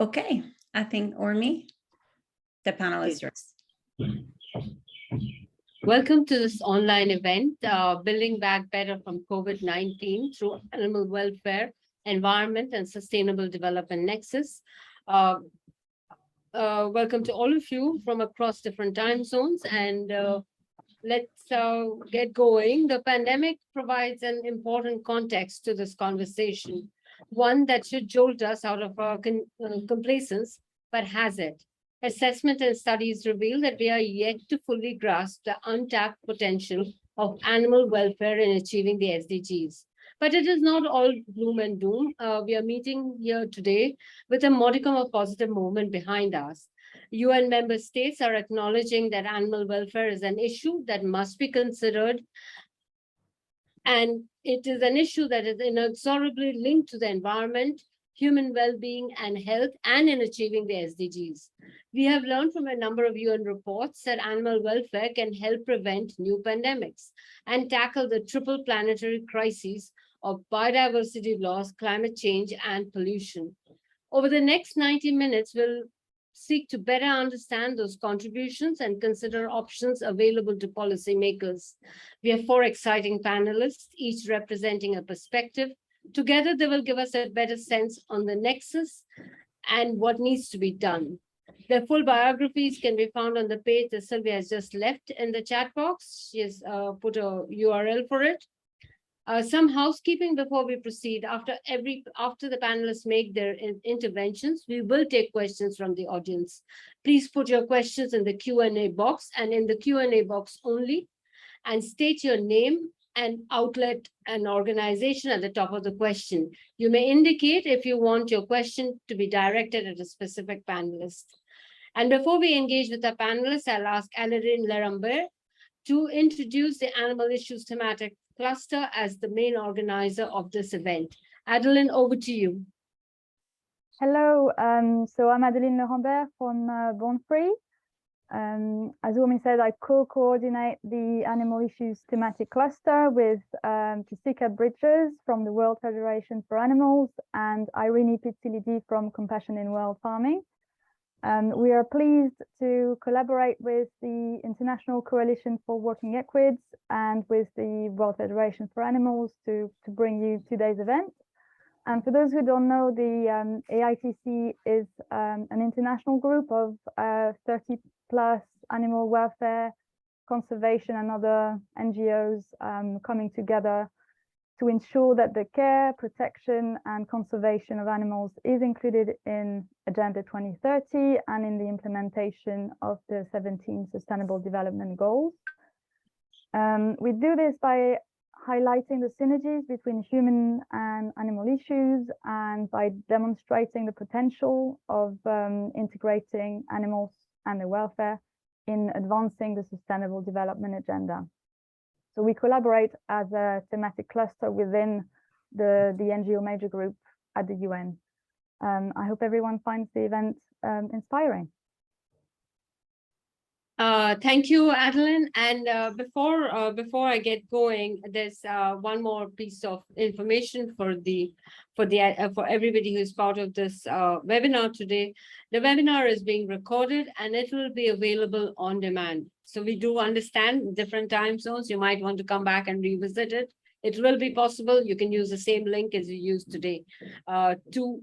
Okay, I think Urmi, the panel is yours. Welcome to this online event, Building Back Better from COVID-19 through Animal Welfare, Environment and Sustainable Development Nexus. Welcome to all of you from across different time zones, and let's get going. The pandemic provides an important context to this conversation, one that should jolt us out of our complacence, but has it. Assessment and studies reveal that we are yet to fully grasp the untapped potential of animal welfare in achieving the SDGs. But it is not all gloom and doom. We are meeting here today with a modicum of positive movement behind us. UN member states are acknowledging that animal welfare is an issue that must be considered, and it is an issue that is inexorably linked to the environment, human well-being and health, and in achieving the SDGs. We have learned from a number of UN reports that animal welfare can help prevent new pandemics and tackle the triple planetary crises of biodiversity loss, climate change, and pollution. Over the next 90 minutes, we'll seek to better understand those contributions and consider options available to policymakers. We have 4 exciting panelists, each representing a perspective. Together, they will give us a better sense on the nexus and what needs to be done. Their full biographies can be found on the page that Sylvia has just left in the chat box. She has put a URL for it. Some housekeeping before we proceed. After the panelists make their interventions, we will take questions from the audience. Please put your questions in the Q&A box, and in the Q&A box only, and state your name and outlet and organization at the top of the question. You may indicate if you want your question to be directed at a specific panelist. And before we engage with our panelists, I'll ask Aladin Lerambert to introduce the animal issues thematic cluster as the main organizer of this event. Adeline, over to you. Hello, so I'm Adeline Lerambert from Born Free. As Urmi said, I co-coordinate the animal issues thematic cluster with Jessica Bridges from the World Federation for Animals and Irene Pizzilidi from Compassion in World Farming. We are pleased to collaborate with the International Coalition for Working Equids and with the World Federation for Animals to bring you today's event. And for those who don't know, the AITC is an international group of 30 plus animal welfare, conservation and other NGOs coming together to ensure that the care, protection and conservation of animals is included in Agenda 2030 and in the implementation of the 17 Sustainable Development Goals. We do this by highlighting the synergies between human and animal issues and by demonstrating the potential of integrating animals and their welfare in advancing the Sustainable Development Agenda. So we collaborate as a thematic cluster within the NGO major group at the UN. I hope everyone finds the event inspiring. Thank you, Adeline. And before I get going, there's one more piece of information for everybody who is part of this webinar today. The webinar is being recorded and it will be available on demand. So we do understand different time zones. You might want to come back and revisit it. It will be possible. You can use the same link as you used today to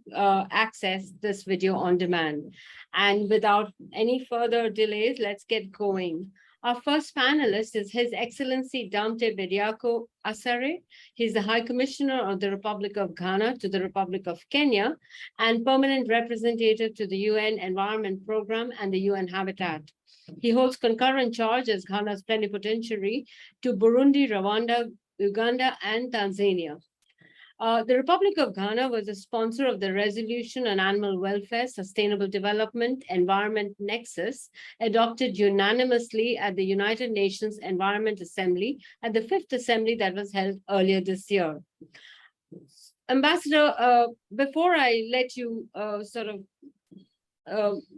access this video on demand. And without any further delays, let's get going. Our first panelist is His Excellency Dante Bediako Asare. He's the High Commissioner of the Republic of Ghana to the Republic of Kenya and permanent representative to the UN Environment Programme and the UN Habitat. He holds concurrent charge as Ghana's plenipotentiary to Burundi, Rwanda, Uganda, and Tanzania. The Republic of Ghana was a sponsor of the Resolution on Animal Welfare, Sustainable Development, Environment Nexus, adopted unanimously at the United Nations Environment Assembly at the 5th Assembly that was held earlier this year. Ambassador, before I let you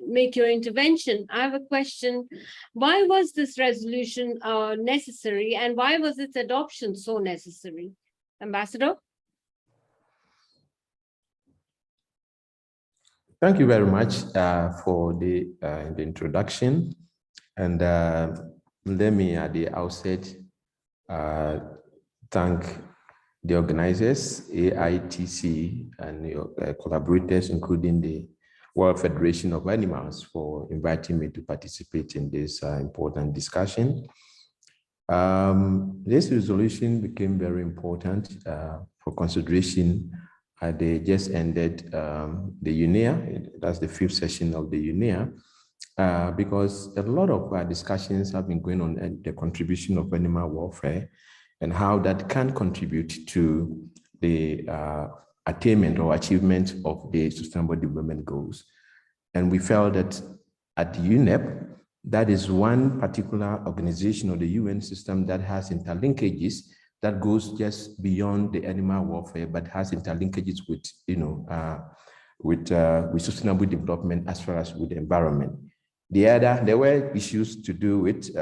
make your intervention, I have a question. Why was this resolution necessary and why was its adoption so necessary? Ambassador? Thank you very much for the introduction. And let me at the outset thank the organizers, AITC, and your collaborators, including the World Federation of Animals, for inviting me to participate in this important discussion. This resolution became very important for consideration at the just ended the UNEA, that's the 5th session of the UNEA, because a lot of discussions have been going on at the contribution of animal welfare and how that can contribute to the attainment or achievement of the Sustainable Development Goals. And we felt that at UNEP, that is one particular organization of the UN system that has interlinkages that goes just beyond the animal welfare, but has interlinkages with, with sustainable development as far as with the environment. There were issues to do with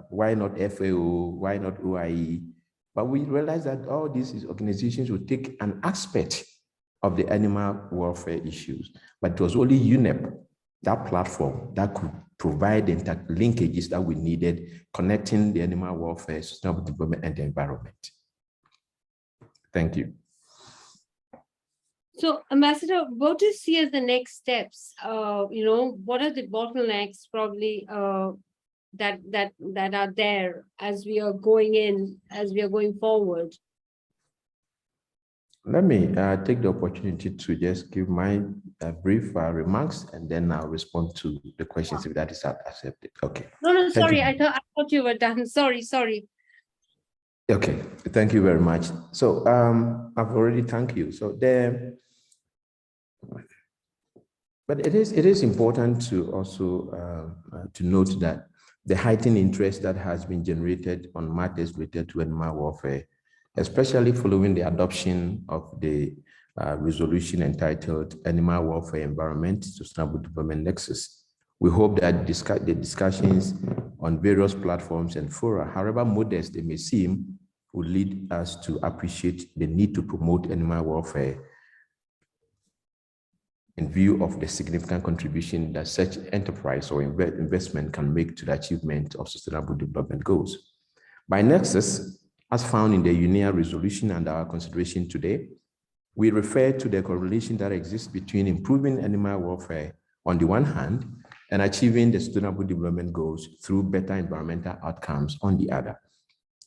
why not FAO, why not OIE, but we realized that all these organizations would take an aspect of the animal welfare issues, but it was only UNEP, that platform, that could provide the linkages that we needed, connecting the animal welfare, sustainable development, and the environment. Thank you. So, Ambassador, what do you see as the next steps? What are the bottlenecks probably that are there as we are going forward? Let me take the opportunity to just give my brief remarks, and then I'll respond to the questions if that is accepted. Okay. No, sorry, I thought you were done. Sorry. Okay, thank you very much. So I've already thanked you. So but it is important to also to note that the heightened interest that has been generated on matters related to animal welfare, especially following the adoption of the resolution entitled Animal Welfare Environment Sustainable Development Nexus. We hope that the discussions on various platforms and fora, however modest they may seem, will lead us to appreciate the need to promote animal welfare in view of the significant contribution that such enterprise or investment can make to the achievement of sustainable development goals. By Nexus, as found in the UNEA resolution and our consideration today, we refer to the correlation that exists between improving animal welfare on the one hand and achieving the Sustainable Development Goals through better environmental outcomes on the other.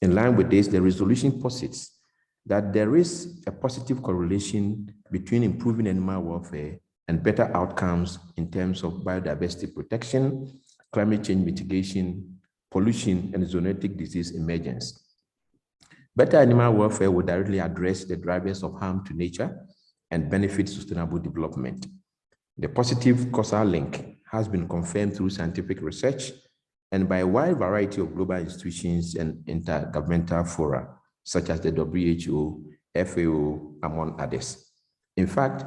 In line with this, the resolution posits that there is a positive correlation between improving animal welfare and better outcomes in terms of biodiversity protection, climate change mitigation, pollution, and zoonotic disease emergence. Better animal welfare will directly address the drivers of harm to nature and benefit sustainable development. The positive causal link has been confirmed through scientific research and by a wide variety of global institutions and intergovernmental fora, such as the WHO, FAO, among others. In fact,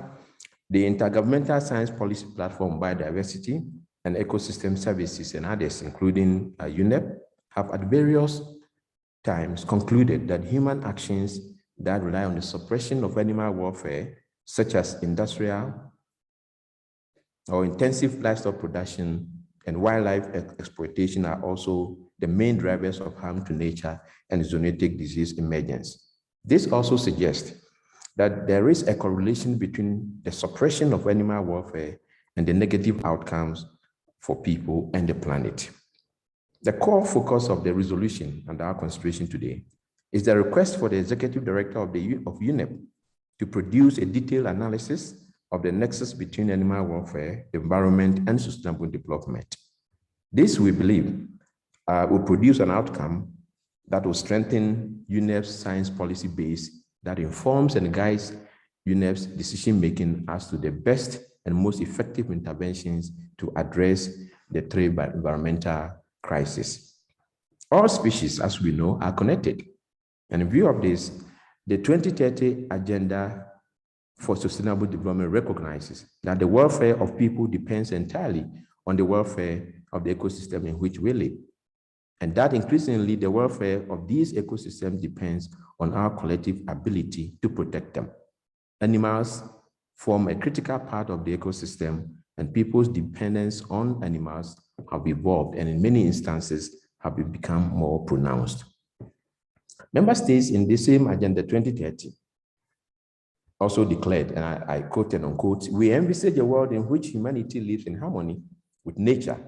the Intergovernmental Science Policy Platform Biodiversity and Ecosystem Services and others, including UNEP, have at various times concluded that human actions that rely on the suppression of animal welfare, such as industrial or intensive livestock production and wildlife exploitation, are also the main drivers of harm to nature and zoonotic disease emergence. This also suggests that there is a correlation between the suppression of animal welfare and the negative outcomes for people and the planet. The core focus of the resolution and our consideration today is the request for the Executive Director of UNEP to produce a detailed analysis of the nexus between animal welfare, environment, and sustainable development. This, we believe, will produce an outcome that will strengthen UNEP's science policy base that informs and guides UNEP's decision-making as to the best and most effective interventions to address the three environmental crises. All species, as we know, are connected. And in view of this, the 2030 Agenda for Sustainable Development recognizes that the welfare of people depends entirely on the welfare of the ecosystem in which we live. And that increasingly the welfare of these ecosystems depends on our collective ability to protect them. Animals form a critical part of the ecosystem and people's dependence on animals have evolved and in many instances have become more pronounced. Member states in the same Agenda 2030 also declared, and I quote and unquote, we envisage a world in which humanity lives in harmony with nature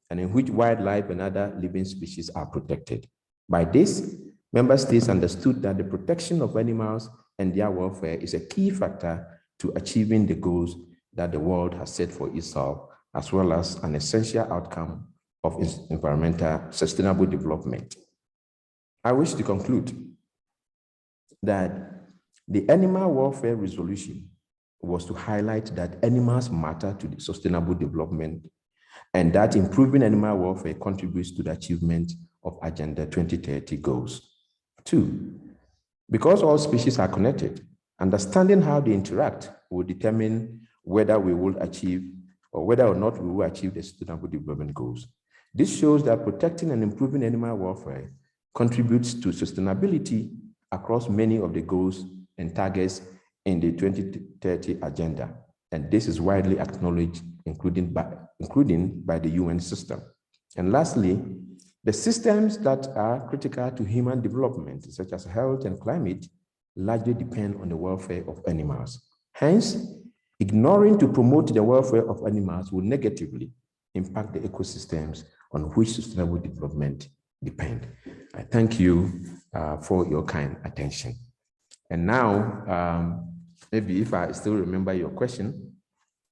and in which wildlife and other living species are protected. By this, member states understood that the protection of animals and their welfare is a key factor to achieving the goals that the world has set for itself, as well as an essential outcome of environmental sustainable development. I wish to conclude that the animal welfare resolution was to highlight that animals matter to the sustainable development and that improving animal welfare contributes to the achievement of Agenda 2030 goals. 2, because all species are connected, understanding how they interact will determine whether we will achieve or whether or not we will achieve the sustainable development goals. This shows that protecting and improving animal welfare contributes to sustainability across many of the goals and targets in the 2030 agenda. And this is widely acknowledged, including by the UN system. And lastly, the systems that are critical to human development, such as health and climate, largely depend on the welfare of animals. Hence, ignoring to promote the welfare of animals will negatively impact the ecosystems on which sustainable development depend. I thank you for your kind attention. And now, maybe if I still remember your question.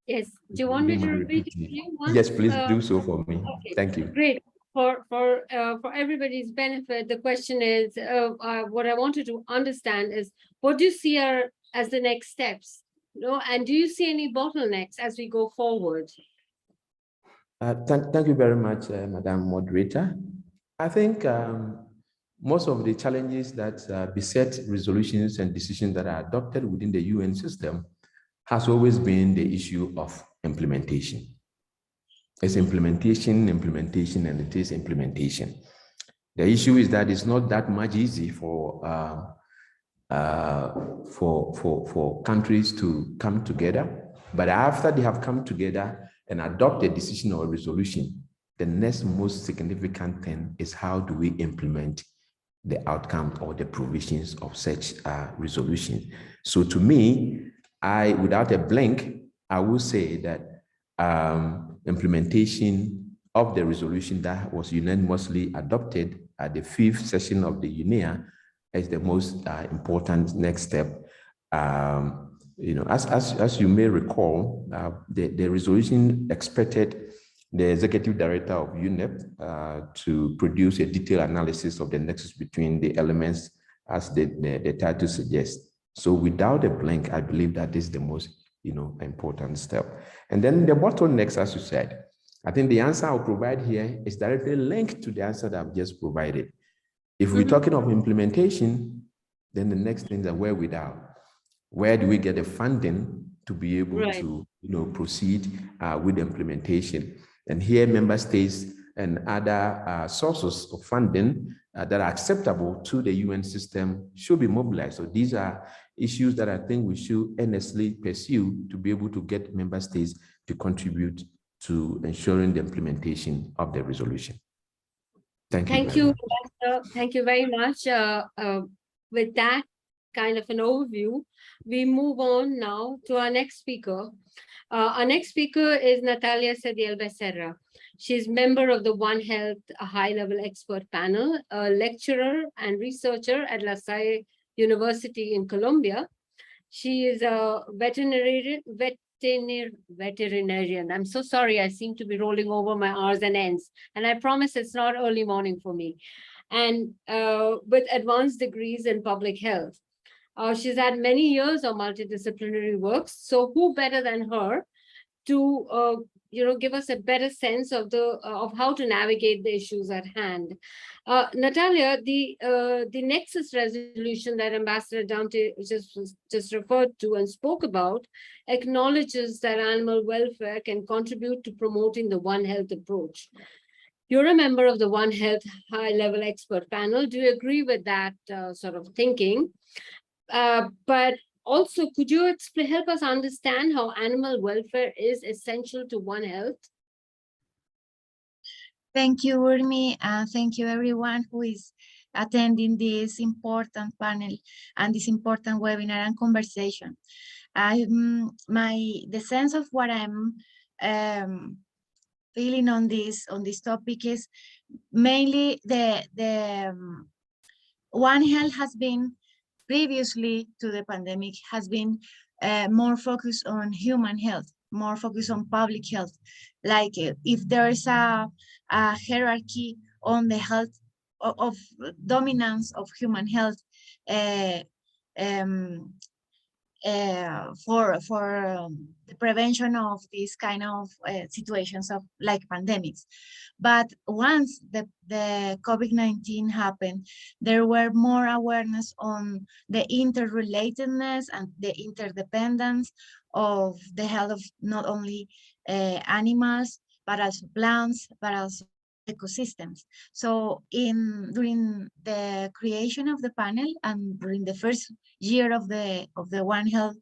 Yes, do you want me to repeat it? Yes, please do so for me. Okay. Thank you. Great. For everybody's benefit, the question is, what I wanted to understand is, what do you see as the next steps? And do you see any bottlenecks as we go forward? Thank you very much, Madam Moderator. I think most of the challenges that beset resolutions and decisions that are adopted within the UN system has always been the issue of implementation. It's implementation, and it is implementation. The issue is that it's not that much easy for countries to come together, but after they have come together and adopt a decision or a resolution, the next most significant thing is how do we implement the outcome or the provisions of such resolution. So to me, without a blink, I will say that implementation of the resolution that was unanimously adopted at the 5th session of the UNEA is the most important next step. As you may recall, the resolution expected the executive director of UNEP to produce a detailed analysis of the nexus between the elements as the title suggests. So without a blink, I believe that this is the most important step. And then the bottlenecks, as you said, I think the answer I'll provide here is directly linked to the answer that I've just provided. If we're talking of implementation, then the next things are where do we get the funding to be able to proceed with the implementation? And here member states and other sources of funding that are acceptable to the UN system should be mobilized. So these are issues that I think we should earnestly pursue to be able to get member states to contribute to ensuring the implementation of the resolution. Thank you. Thank you very much. With that kind of an overview, we move on now to our next speaker. Our next speaker is Natalia Sediel Becerra. She's member of the One Health high-level expert panel, a lecturer and researcher at La Salle University in Colombia. She is a veterinarian. I'm so sorry, I seem to be rolling over my R's and N's, and I promise it's not early morning for me. And with advanced degrees in public health. She's had many years of multidisciplinary works. So who better than her to give us a better sense of how to navigate the issues at hand? Natalia, the Nexus resolution that Ambassador Dante just referred to and spoke about acknowledges that animal welfare can contribute to promoting the One Health approach. You're a member of the One Health high-level expert panel. Do you agree with that sort of thinking? But Also, could you help us understand how animal welfare is essential to One Health? Thank you, Urmi, and thank you everyone who is attending this important panel and this important webinar and conversation. The sense of what I'm feeling on this topic is mainly One Health has been previously to the pandemic has been more focused on human health, more focused on public health. Like if there is a hierarchy on the health of dominance of human health uh, um, for the prevention of these kind of situations of like pandemics. But once the COVID-19 happened, there were more awareness on the interrelatedness and the interdependence of the health of not only animals, but also plants, but also ecosystems. So during the creation of the panel and during the first year of the One Health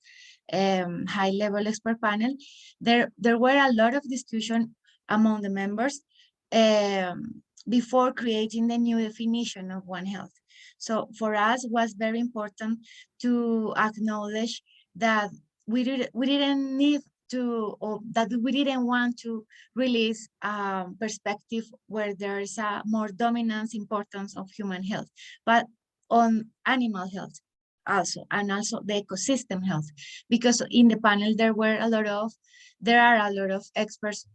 high level expert panel, there were a lot of discussion among the members before creating the new definition of One Health. So for us, it was very important to acknowledge that we didn't need to, or that we didn't want to release a perspective where there is a more dominant importance of human health, but on animal health also, and also the ecosystem health, because in the panel there are a lot of experts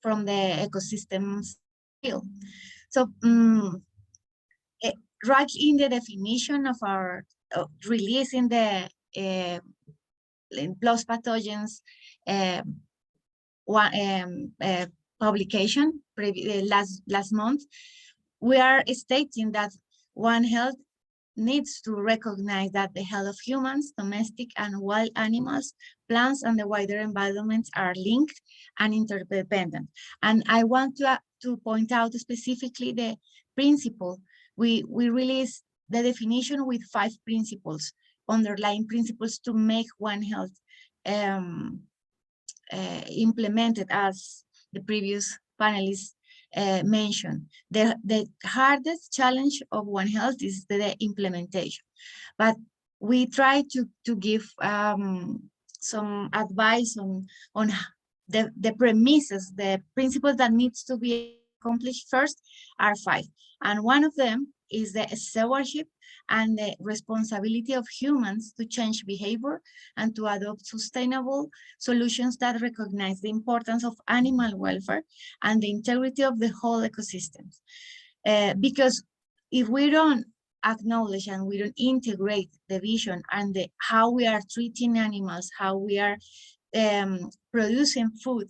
from the ecosystems field. So right in the definition of our releasing the plus pathogens publication last month, we are stating that One Health needs to recognize that the health of humans, domestic and wild animals, plants, and the wider environment are linked and interdependent. And I want to point out specifically the principle. We released the definition with 5 principles, underlying principles to make One Health implemented, as the previous panelists mentioned. The hardest challenge of One Health is the implementation, but we try to give some advice on the premises, the principles that needs to be accomplished first are 5, and one of them is the stewardship and the responsibility of humans to change behavior and to adopt sustainable solutions that recognize the importance of animal welfare and the integrity of the whole ecosystem. Because if we don't acknowledge and we don't integrate the vision and how we are treating animals, how we are producing food,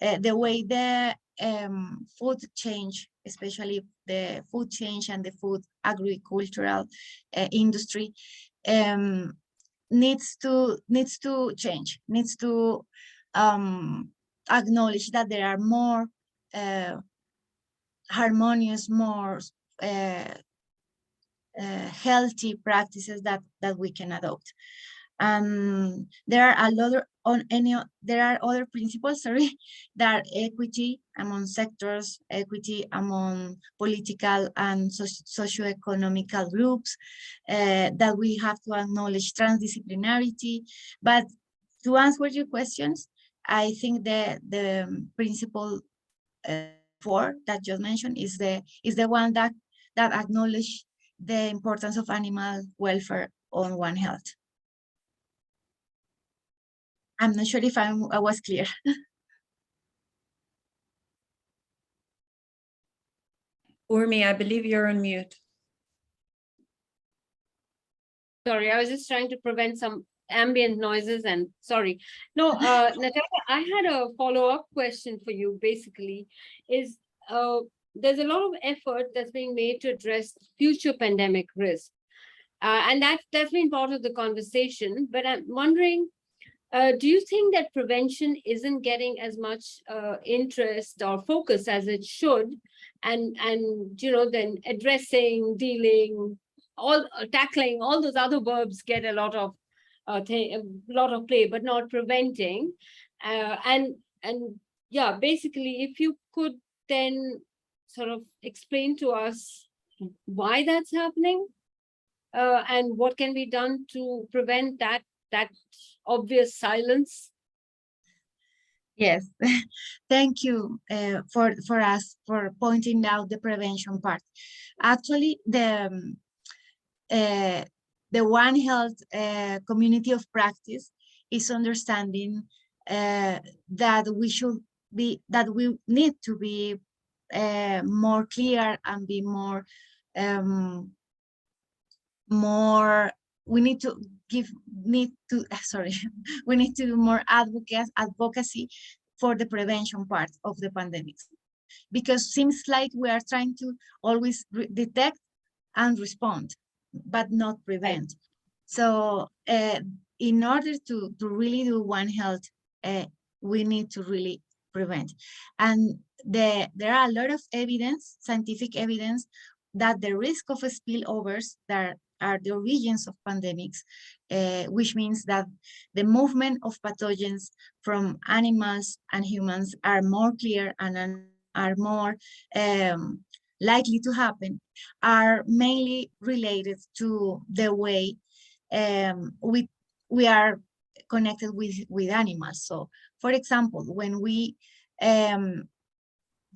the way the food change, especially the food change and the food agricultural industry needs to change, needs to acknowledge that there are more harmonious, more healthy practices that we can adopt. There are other principles, that are equity among sectors, equity among political and socioeconomical groups, that we have to acknowledge transdisciplinarity. But to answer your questions, I think the principle 4 that just mentioned is the one that acknowledge the importance of animal welfare on One Health. I'm not sure if I was clear. Urmi, I believe you're on mute. Sorry, I was just trying to prevent some ambient noises and sorry. No, Natasha, I had a follow-up question for you, basically, is there's a lot of effort that's being made to address future pandemic risk. And that's been part of the conversation, but I'm wondering, do you think that prevention isn't getting as much interest or focus as it should? And then addressing, dealing, tackling, all those other verbs get a lot of a lot of play, but not preventing. And yeah, basically, if you could then sort of explain to us why that's happening, and what can be done to prevent that obvious silence. Yes, thank you for us for pointing out the prevention part. Actually, the One Health community of practice is understanding that we need to be more clear and be more we need to sorry, we need to do more advocacy for the prevention part of the pandemics, because seems like we are trying to always detect and respond, but not prevent. So in order to really do One Health, we need to really prevent. And there are a lot of evidence, scientific evidence, that the risk of spillovers that are the origins of pandemics, which means that the movement of pathogens from animals and humans are more clear and are more likely to happen, are mainly related to the way we are connected with animals. So, for example, when we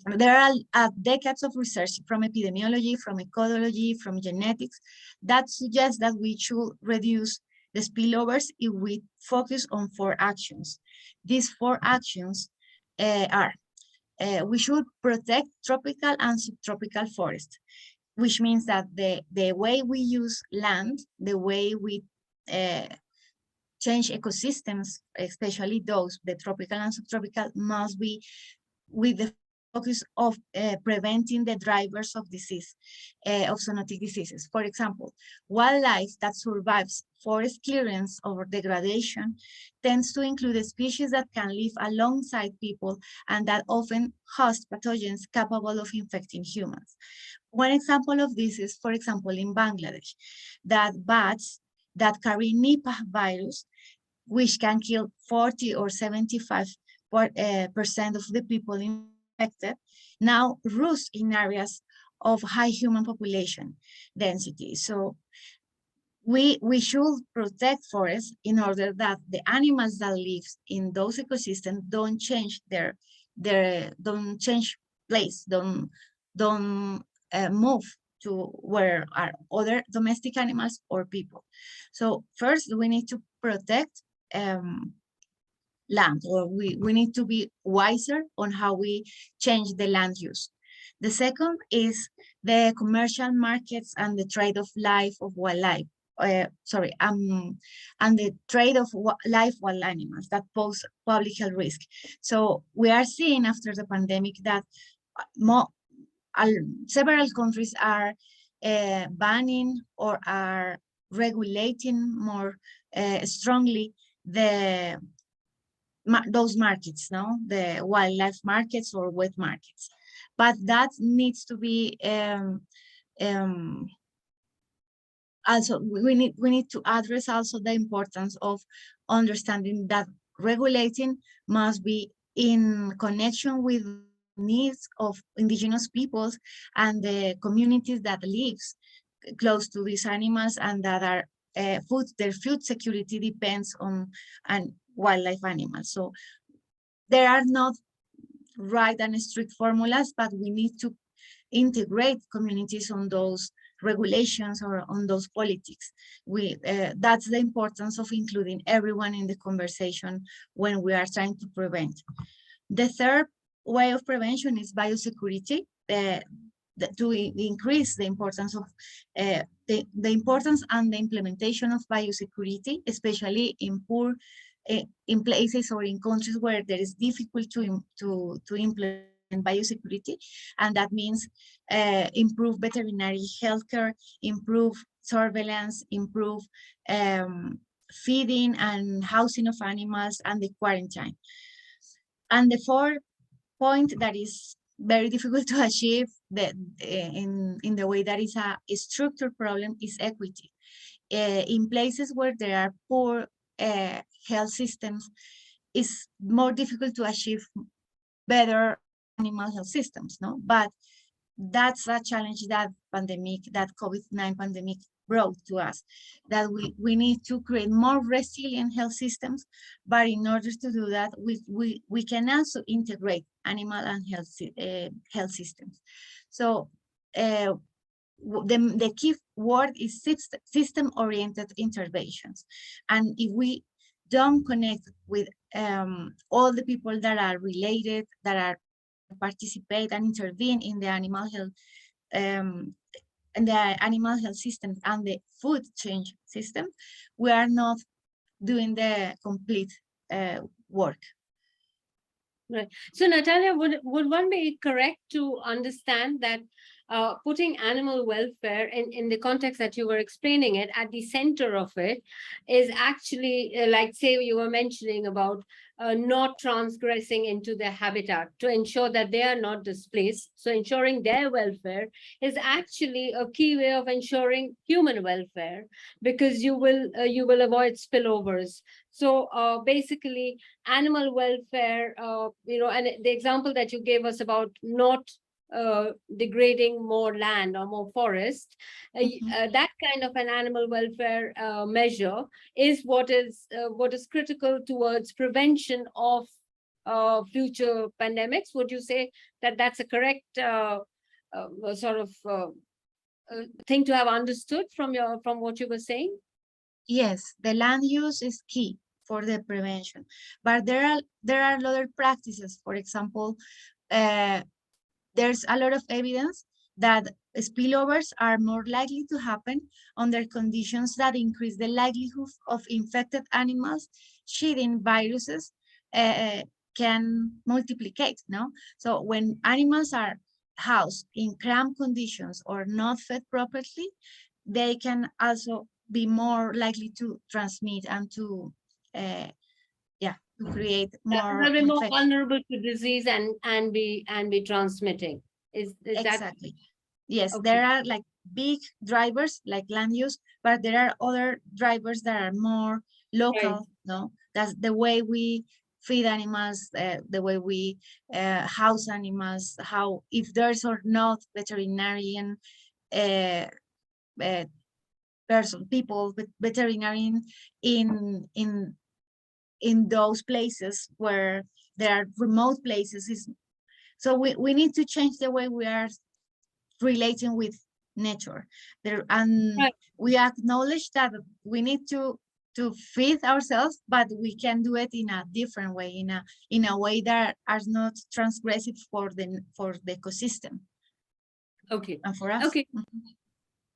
there are decades of research from epidemiology, from ecology, from genetics that suggests that we should reduce the spillovers if we focus on 4 actions. These 4 actions are we should protect tropical and subtropical forests, which means that the way we use land, the way we change ecosystems, especially those, the tropical and subtropical, must be with the focus of preventing the drivers of disease, of zoonotic diseases. For example, wildlife that survives forest clearance or degradation tends to include species that can live alongside people and that often host pathogens capable of infecting humans. One example of this is, for example, in Bangladesh, that bats that carry Nipah virus, which can kill 40 or 75% of the people infected, now roost in areas of high human population density. So we should protect forests in order that the animals that live in those ecosystems don't change don't change place, don't move to where are other domestic animals or people. So first we need to protect land, or we need to be wiser on how we change the land use. The second is the commercial markets and the trade of wildlife, and the trade of live wild animals that pose public health risk. So we are seeing after the pandemic that several countries are banning or are regulating more strongly those markets, no, the wildlife markets or wet markets. But that needs to be also we need to address also the importance of understanding that regulating must be in connection with needs of indigenous peoples and the communities that lives close to these animals and that are their food security depends on wildlife animals. So there are not right and strict formulas, but we need to integrate communities on those regulations or on those politics. That's the importance of including everyone in the conversation when we are trying to prevent. The third way of prevention is biosecurity, to increase the importance of the importance and the implementation of biosecurity, especially in poor in places or in countries where there is difficult to implement biosecurity, and that means improve veterinary healthcare, improve surveillance, improve feeding and housing of animals, and the quarantine. And the fourth point that is very difficult to achieve in the way that is a structural problem is equity. In places where there are poor health systems, it's more difficult to achieve better animal health systems, no? But that's a challenge that COVID-19 pandemic brought to us, that we need to create more resilient health systems. But in order to do that, we can also integrate animal and health systems. So the key word is system-oriented interventions. And if we don't connect with all the people that are related, that are participate and intervene in the animal health systems and the food chain system, we are not doing the complete work. Right. So Natalia, would one be correct to understand that putting animal welfare in the context that you were explaining it at the center of it is actually like, say, you were mentioning about not transgressing into their habitat to ensure that they are not displaced. So ensuring their welfare is actually a key way of ensuring human welfare, because you will avoid spillovers. So basically, animal welfare, and the example that you gave us about not degrading more land or more forest, that kind of an animal welfare measure is what is critical towards prevention of future pandemics. Would you say that that's a correct sort of thing to have understood from what you were saying? Yes, the land use is key for the prevention, but there are other practices. For example, there's a lot of evidence that spillovers are more likely to happen under conditions that increase the likelihood of infected animals shedding viruses can multiplicate, no? So when animals are housed in cramped conditions or not fed properly, they can also be more likely to transmit and to create more They'll be more infection. vulnerable to disease and be transmitting. Is Exactly. Yes, Okay. there are like big drivers like land use, but there are other drivers that are more local. Right. No, that's the way we feed animals, the way we house animals, how, if there's or not veterinarian people with veterinarian in those places where there are remote places. So we need to change the way we are relating with nature there, and Right. we acknowledge that we need to feed ourselves, but we can do it in a different way, in a way that are not transgressive for the ecosystem Okay. and for us. Okay.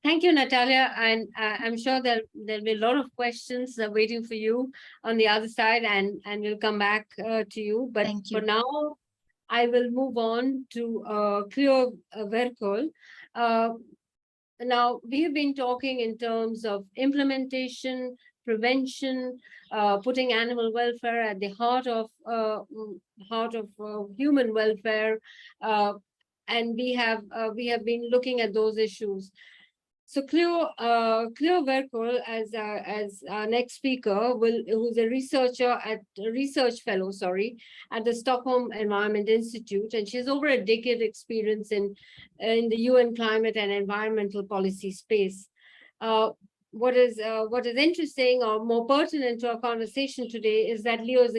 Thank you, Natalia. And I'm sure there'll be a lot of questions waiting for you on the other side, and we'll come back to you. But Thank you. for now, I will move on to Cleo Verkol. Now, we have been talking in terms of implementation, prevention, putting animal welfare at the heart of human welfare, and we have been looking at those issues. So Cleo Verkol, as our next speaker, who's a research fellow, at the Stockholm Environment Institute, and she has over a decade experience in the UN climate and environmental policy space. What is interesting or more pertinent to our conversation today is that Leo is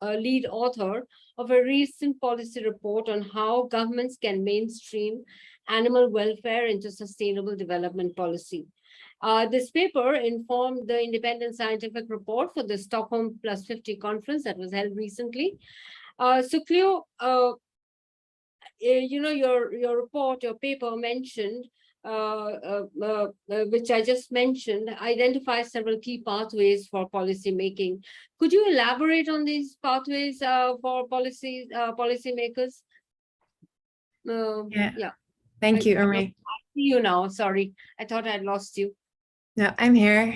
a lead author of a recent policy report on how governments can mainstream animal welfare into sustainable development policy. This paper informed the independent scientific report for the Stockholm Plus 50 conference that was held recently. So Cleo, your report, your paper mentioned, which I just mentioned, identifies several key pathways for policy making. Could you elaborate on these pathways for policymakers? Yeah. Thank you, Urmi. I see you now. Sorry, I thought I'd lost you. No, I'm here.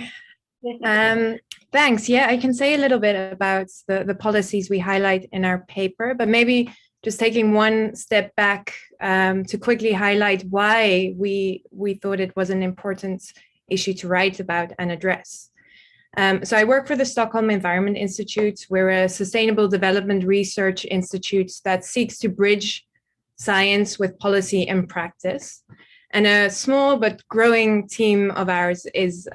Thanks. Yeah, I can say a little bit about the policies we highlight in our paper, but maybe just taking one step back to quickly highlight why we thought it was an important issue to write about and address. So I work for the Stockholm Environment Institute. We're a sustainable development research institute that seeks to bridge science with policy and practice. And a small but growing team of ours is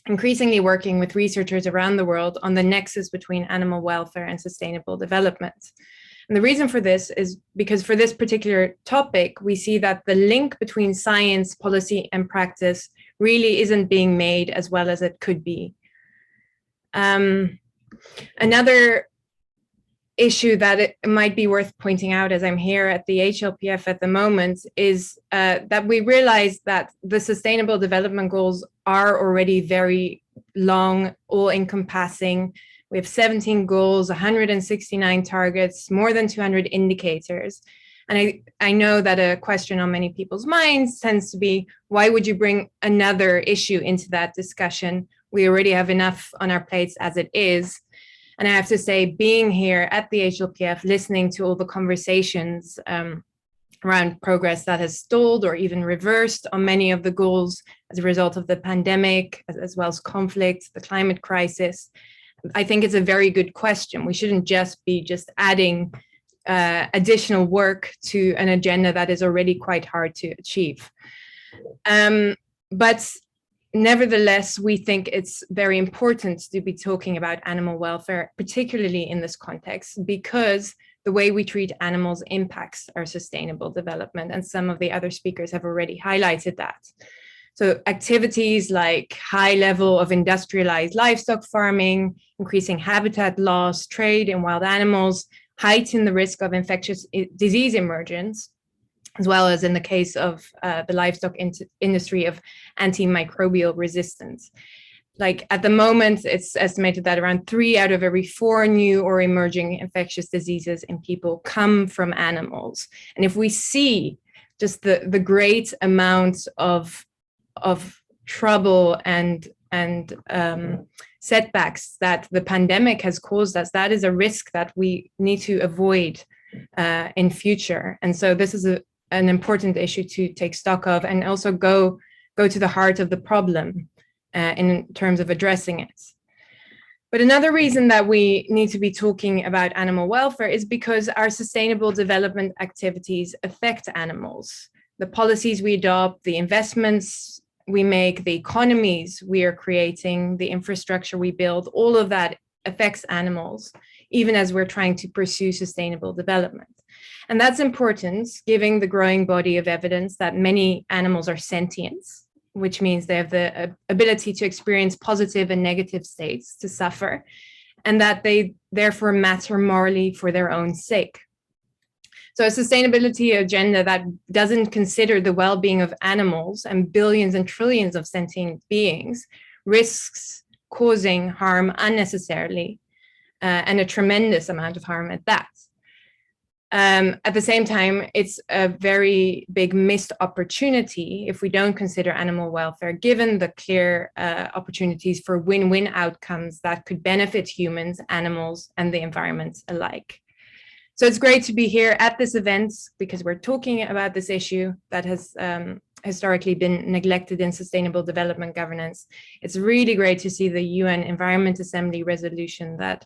increasingly working with researchers around the world on the nexus between animal welfare and sustainable development. And the reason for this is because for this particular topic, we see that the link between science, policy, and practice really isn't being made as well as it could be. Another issue that it might be worth pointing out as I'm here at the HLPF at the moment is that we realize that the Sustainable Development Goals are already very long, all-encompassing. We have 17 goals, 169 targets, more than 200 indicators. And I know that a question on many people's minds tends to be, why would you bring another issue into that discussion? We already have enough on our plates as it is. And I have to say, being here at the HLPF, listening to all the conversations around progress that has stalled or even reversed on many of the goals as a result of the pandemic, as well as conflict, the climate crisis, I think it's a very good question. We shouldn't just be adding additional work to an agenda that is already quite hard to achieve. But nevertheless, we think it's very important to be talking about animal welfare, particularly in this context, because the way we treat animals impacts our sustainable development. And some of the other speakers have already highlighted that. So activities like high level of industrialized livestock farming, increasing habitat loss, trade in wild animals, heighten the risk of infectious disease emergence, as well as in the case of the livestock industry of antimicrobial resistance. Like at the moment, it's estimated that around 3 out of every 4 new or emerging infectious diseases in people come from animals. And if we see just the great amount of trouble and setbacks that the pandemic has caused us, that is a risk that we need to avoid in future. And so this is an important issue to take stock of and also go to the heart of the problem in terms of addressing it. But another reason that we need to be talking about animal welfare is because our sustainable development activities affect animals. The policies we adopt, the investments we make, the economies we are creating, the infrastructure we build, all of that affects animals, even as we're trying to pursue sustainable development. And that's important, given the growing body of evidence that many animals are sentient, which means they have the ability to experience positive and negative states, to suffer, and that they therefore matter morally for their own sake. So a sustainability agenda that doesn't consider the well-being of animals and billions and trillions of sentient beings risks causing harm unnecessarily, and a tremendous amount of harm at that. At the same time, it's a very big missed opportunity if we don't consider animal welfare, given the clear opportunities for win-win outcomes that could benefit humans, animals, and the environment alike. So it's great to be here at this event because we're talking about this issue that has historically been neglected in sustainable development governance. It's really great to see the UN Environment Assembly resolution that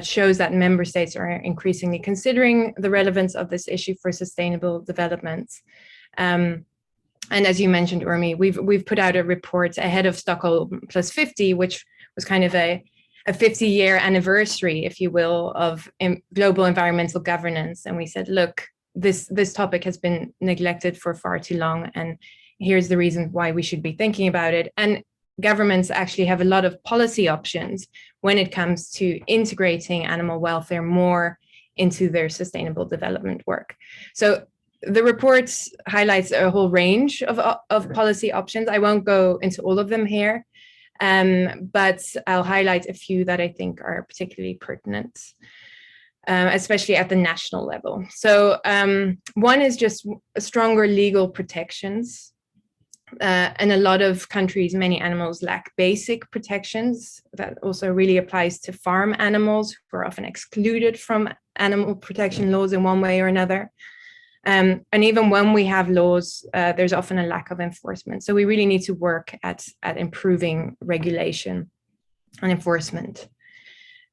shows that member states are increasingly considering the relevance of this issue for sustainable development. And as you mentioned, Urmi, we've put out a report ahead of Stockholm Plus 50, which was kind of a 50-year anniversary, if you will, of global environmental governance. And we said, look, this topic has been neglected for far too long, and here's the reason why we should be thinking about it. And governments actually have a lot of policy options when it comes to integrating animal welfare more into their sustainable development work. So the report highlights a whole range of policy options. I won't go into all of them here, but I'll highlight a few that I think are particularly pertinent, especially at the national level. So one is just stronger legal protections. In a lot of countries, many animals lack basic protections. That also really applies to farm animals who are often excluded from animal protection laws in one way or another. And even when we have laws, there's often a lack of enforcement. So we really need to work at improving regulation. and enforcement.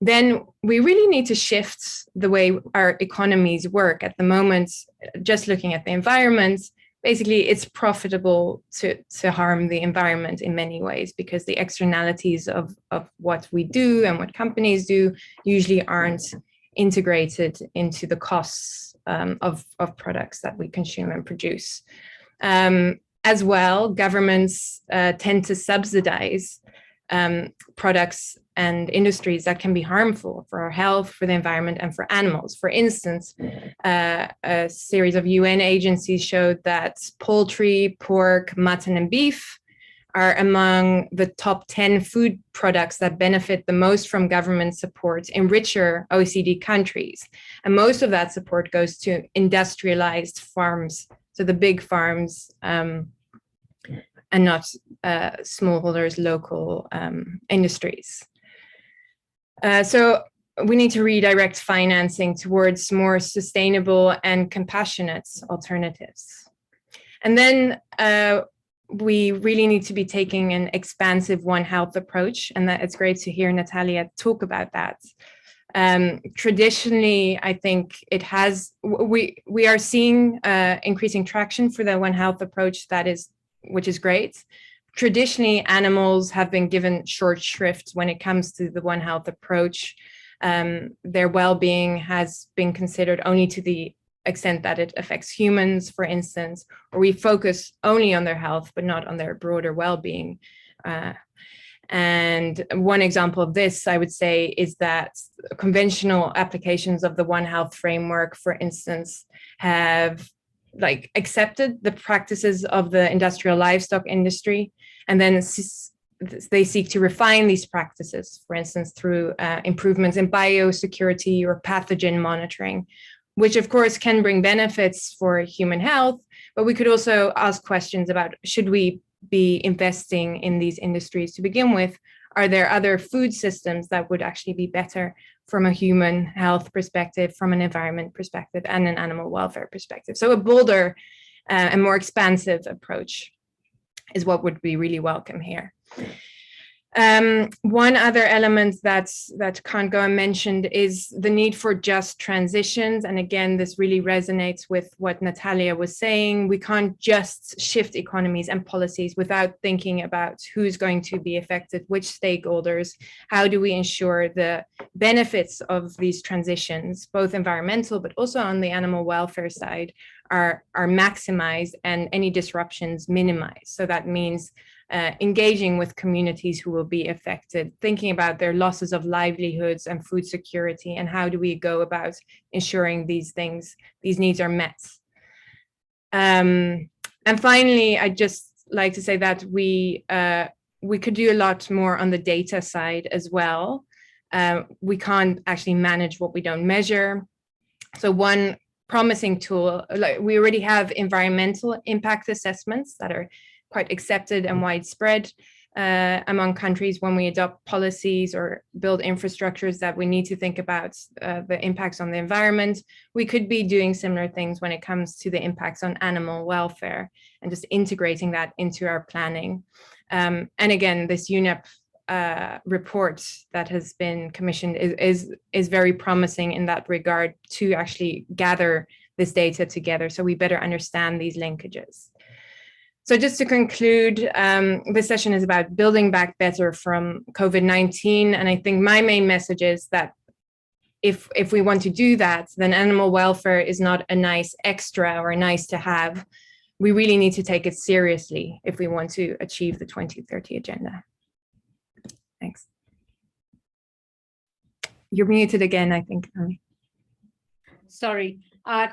Then we really need to shift the way our economies work. At the moment, just looking at the environment, basically it's profitable to harm the environment in many ways, because the externalities of what we do and what companies do usually aren't integrated into the costs of products that we consume and produce. As well, governments tend to subsidize products and industries that can be harmful for our health, for the environment, and for animals. For instance, a series of UN agencies showed that poultry, pork, mutton, and beef are among the top 10 food products that benefit the most from government support in richer OECD countries. And most of that support goes to industrialized farms, so the big farms, and not smallholders, local industries. So we need to redirect financing towards more sustainable and compassionate alternatives. And then we really need to be taking an expansive One Health approach, and that it's great to hear Natalia talk about that. Traditionally, I think we are seeing increasing traction for the One Health approach, which is great. Traditionally, animals have been given short shrift when it comes to the One Health approach. Their well-being has been considered only to the extent that it affects humans, for instance, or we focus only on their health, but not on their broader well-being. And one example of this, I would say, is that conventional applications of the One Health framework, for instance, have accepted the practices of the industrial livestock industry, and then they seek to refine these practices, for instance, through improvements in biosecurity or pathogen monitoring, which of course can bring benefits for human health, but we could also ask questions about, should we be investing in these industries to begin with? Are there other food systems that would actually be better from a human health perspective, from an environment perspective, and an animal welfare perspective? So a bolder and more expansive approach is what would be really welcome here. One other element that can't go unmentioned is the need for just transitions. And again, this really resonates with what Natalia was saying. We can't just shift economies and policies without thinking about who's going to be affected, which stakeholders, how do we ensure the benefits of these transitions, both environmental, but also on the animal welfare side, are maximized and any disruptions minimized. So that means engaging with communities who will be affected, thinking about their losses of livelihoods and food security, and how do we go about ensuring these needs are met. And finally, I'd just like to say that we could do a lot more on the data side as well. We can't actually manage what we don't measure. So one promising tool, we already have environmental impact assessments that are quite accepted and widespread among countries when we adopt policies or build infrastructures that we need to think about the impacts on the environment. We could be doing similar things when it comes to the impacts on animal welfare and just integrating that into our planning. And again, this UNEP report that has been commissioned is very promising in that regard, to actually gather this data together so we better understand these linkages. So just to conclude, this session is about building back better from COVID-19. And I think my main message is that if we want to do that, then animal welfare is not a nice extra or a nice to have. We really need to take it seriously if we want to achieve the 2030 agenda. Thanks. You're muted again, I think. Sorry.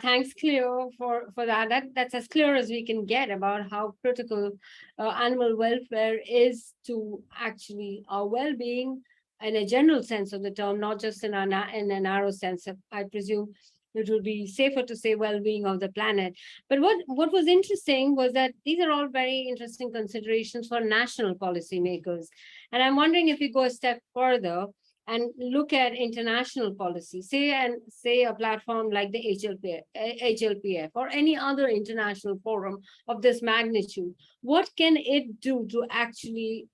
Thanks, Cleo, for that. That's as clear as we can get about how critical animal welfare is to actually our well-being in a general sense of the term, not just in a narrow sense. I presume it would be safer to say well-being of the planet. But what was interesting was that these are all very interesting considerations for national policymakers. And I'm wondering if we go a step further, and look at international policy, say a platform like the HLPF or any other international forum of this magnitude, what can it do to actually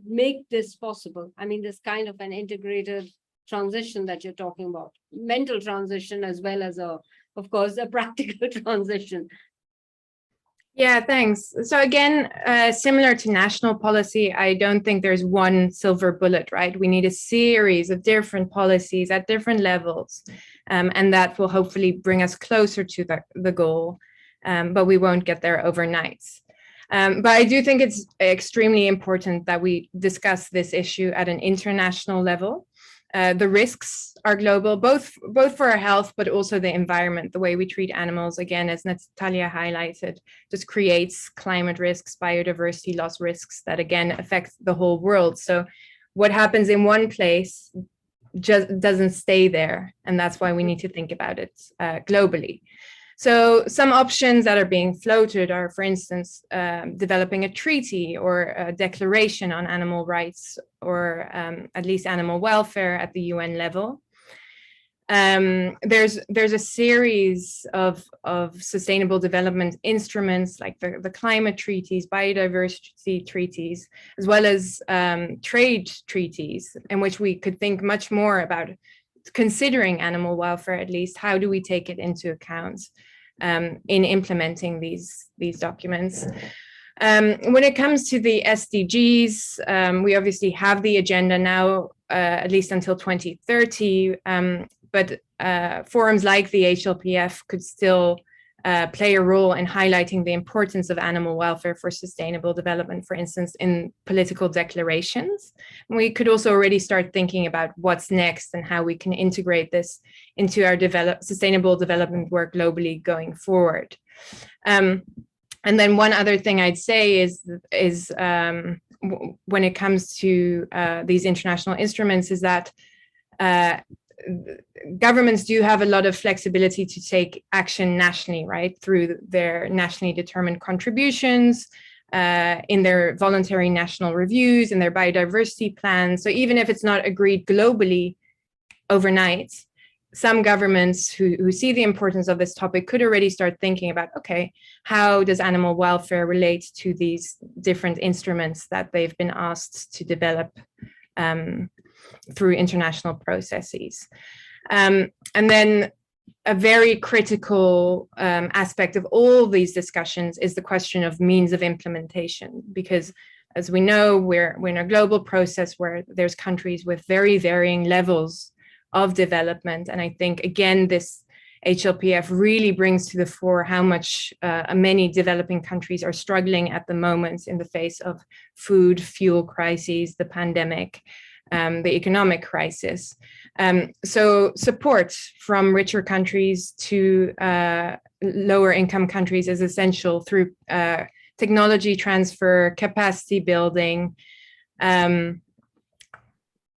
make this possible? I mean, this kind of an integrated transition that you're talking about, mental transition as well as of course, a practical transition. Yeah, thanks. So again, similar to national policy, I don't think there's one silver bullet, right? We need a series of different policies at different levels, and that will hopefully bring us closer to the goal, but we won't get there overnight. But I do think it's extremely important that we discuss this issue at an international level. The risks are global, both for our health, but also the environment. The way we treat animals, again, as Natalia highlighted, just creates climate risks, biodiversity loss risks that, again, affect the whole world. So what happens in one place just doesn't stay there. And that's why we need to think about it globally. So some options that are being floated are, for instance, developing a treaty or a declaration on animal rights, or at least animal welfare at the UN level. There's a series of sustainable development instruments like the climate treaties, biodiversity treaties, as well as trade treaties, in which we could think much more about considering animal welfare. At least, how do we take it into account in implementing these documents? When it comes to the SDGs, we obviously have the agenda now, at least until 2030, but forums like the HLPF could still play a role in highlighting the importance of animal welfare for sustainable development, for instance, in political declarations. And we could also already start thinking about what's next and how we can integrate this into our sustainable development work globally going forward. And then one other thing I'd say is when it comes to these international instruments, is that governments do have a lot of flexibility to take action nationally, right, through their nationally determined contributions, in their voluntary national reviews, in their biodiversity plans. So even if it's not agreed globally overnight, some governments who see the importance of this topic could already start thinking about, okay, how does animal welfare relate to these different instruments that they've been asked to develop through international processes. And then a very critical aspect of all these discussions is the question of means of implementation, because as we know, we're in a global process where there's countries with very varying levels of development. And I think, again, this HLPF really brings to the fore how much many developing countries are struggling at the moment in the face of food, fuel crises, the pandemic, the economic crisis. So support from richer countries to lower income countries is essential through technology transfer, capacity building.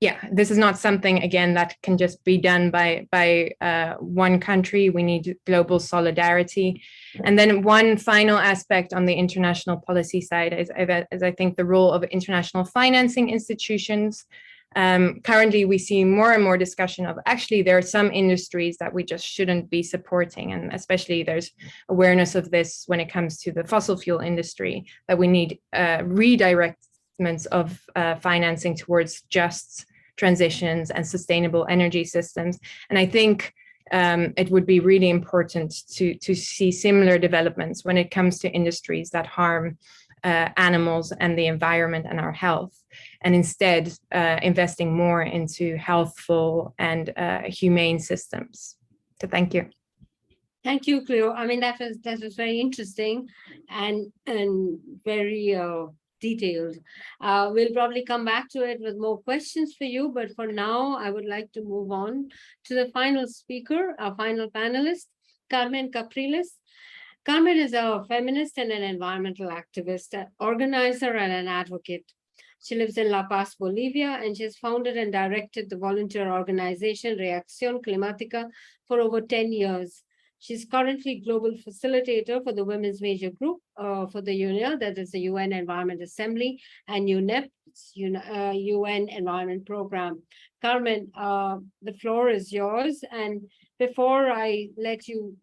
Yeah, this is not something, again, that can just be done by one country. We need global solidarity. And then one final aspect on the international policy side is I think the role of international financing institutions. Currently, we see more and more discussion of actually there are some industries that we just shouldn't be supporting, and especially there's awareness of this when it comes to the fossil fuel industry, that we need redirectments of financing towards just transitions and sustainable energy systems. And I think it would be really important to see similar developments when it comes to industries that harm animals and the environment and our health, and instead investing more into healthful and humane systems. So thank you. Thank you, Cleo. I mean, that was very interesting and very detailed. We'll probably come back to it with more questions for you, but for now, I would like to move on to the final speaker, our final panelist, Carmen Capriles. Carmen is a feminist and an environmental activist, an organizer and an advocate. She lives in La Paz, Bolivia, and she has founded and directed the volunteer organization Reacción Climática for over 10 years. She's currently global facilitator for the Women's Major Group for the UNEA, that is the UN Environment Assembly, and UNEP, UN Environment Program. Carmen, the floor is yours. And before I let you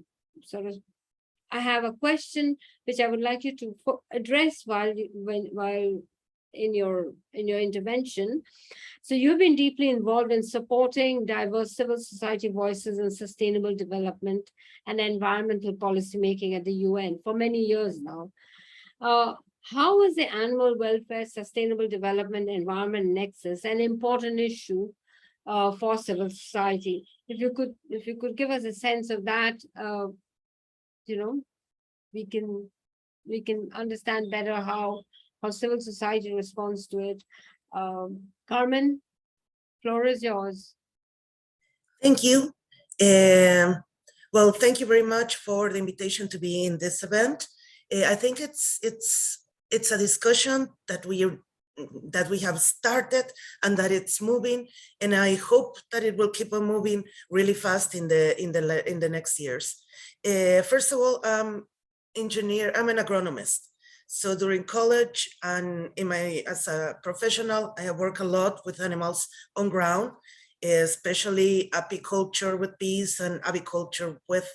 I have a question which I would like you to address while in your intervention. So you've been deeply involved in supporting diverse civil society voices in sustainable development and environmental policy making at the UN for many years now. How is the animal welfare, sustainable development, environment nexus an important issue for civil society? If you could give us a sense of that, we can understand better how civil society responds to it. Carmen, floor is yours. Thank you. Well, thank you very much for the invitation to be in this event. I think it's a discussion that we have started and that it's moving, and I hope that it will keep on moving really fast in the next years. First of all, I'm an agronomist. So during college and as a professional, I work a lot with animals on ground, especially apiculture with bees and aviculture with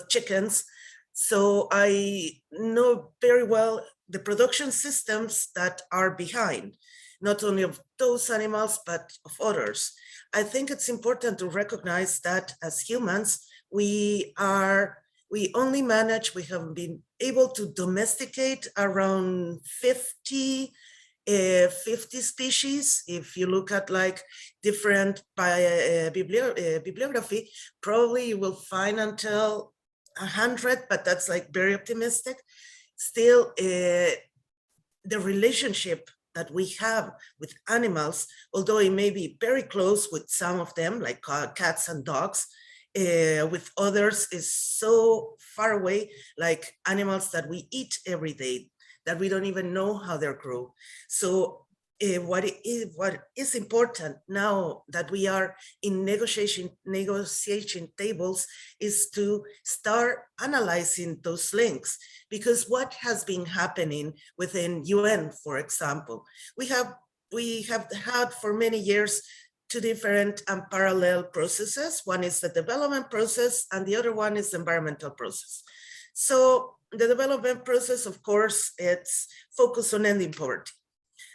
chickens. So I know very well the production systems that are behind, not only of those animals, but of others. I think it's important to recognize that as humans, we have been able to domesticate around 50 species. If you look at like different bibliography, probably you will find until 100, but that's like very optimistic. Still, the relationship that we have with animals, although it may be very close with some of them, like cats and dogs, with others is so far away, like animals that we eat every day, that we don't even know how they're grown. So what is important now that we are in negotiation tables is to start analyzing those links, because what has been happening within UN, for example, we have had for many years two different and parallel processes. One is the development process and the other one is the environmental process. So the development process, of course, it's focused on ending poverty.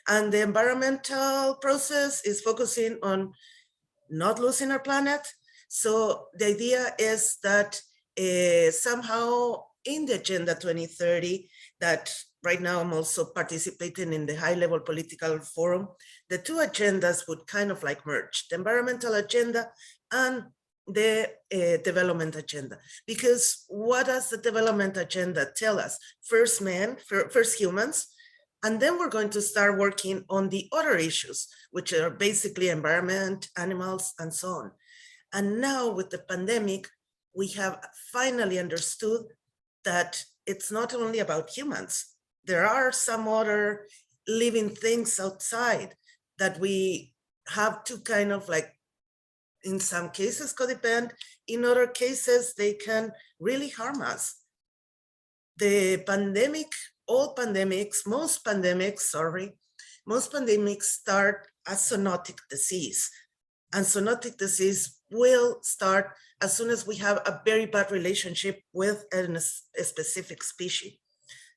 And the environmental process is focusing on not losing our planet. So the idea is that somehow in the Agenda 2030, that right now I'm also participating in the high-level political forum, the two agendas would kind of like merge, the environmental agenda and the development agenda. Because what does the development agenda tell us? First humans, and then we're going to start working on the other issues, which are basically environment, animals, and so on. And now with the pandemic, we have finally understood that it's not only about humans. There are some other living things outside that we have to kind of like, in some cases codepend, in other cases, they can really harm us. The pandemic, most pandemics start as zoonotic disease. And zoonotic disease will start as soon as we have a very bad relationship with a specific species.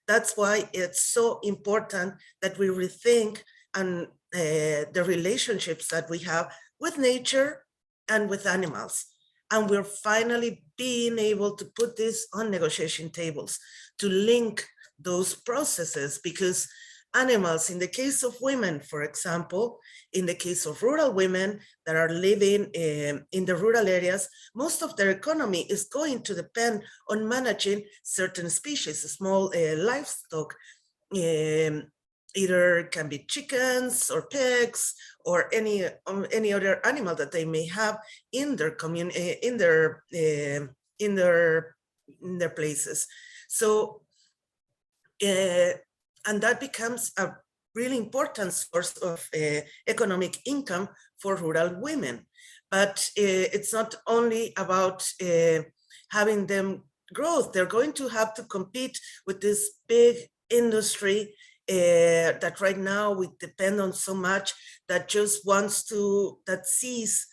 That's why it's so important that we rethink and the relationships that we have with nature and with animals. And we're finally being able to put this on negotiation tables to link those processes, because animals, in the case of women, for example, in the case of rural women that are living in the rural areas, most of their economy is going to depend on managing certain species, small livestock, either can be chickens or pigs or any other animal that they may have in their community, in their places. So, and that becomes a really important source of economic income for rural women. But it's not only about having them growth. They're going to have to compete with this big industry that right now we depend on so much, that just wants to, that sees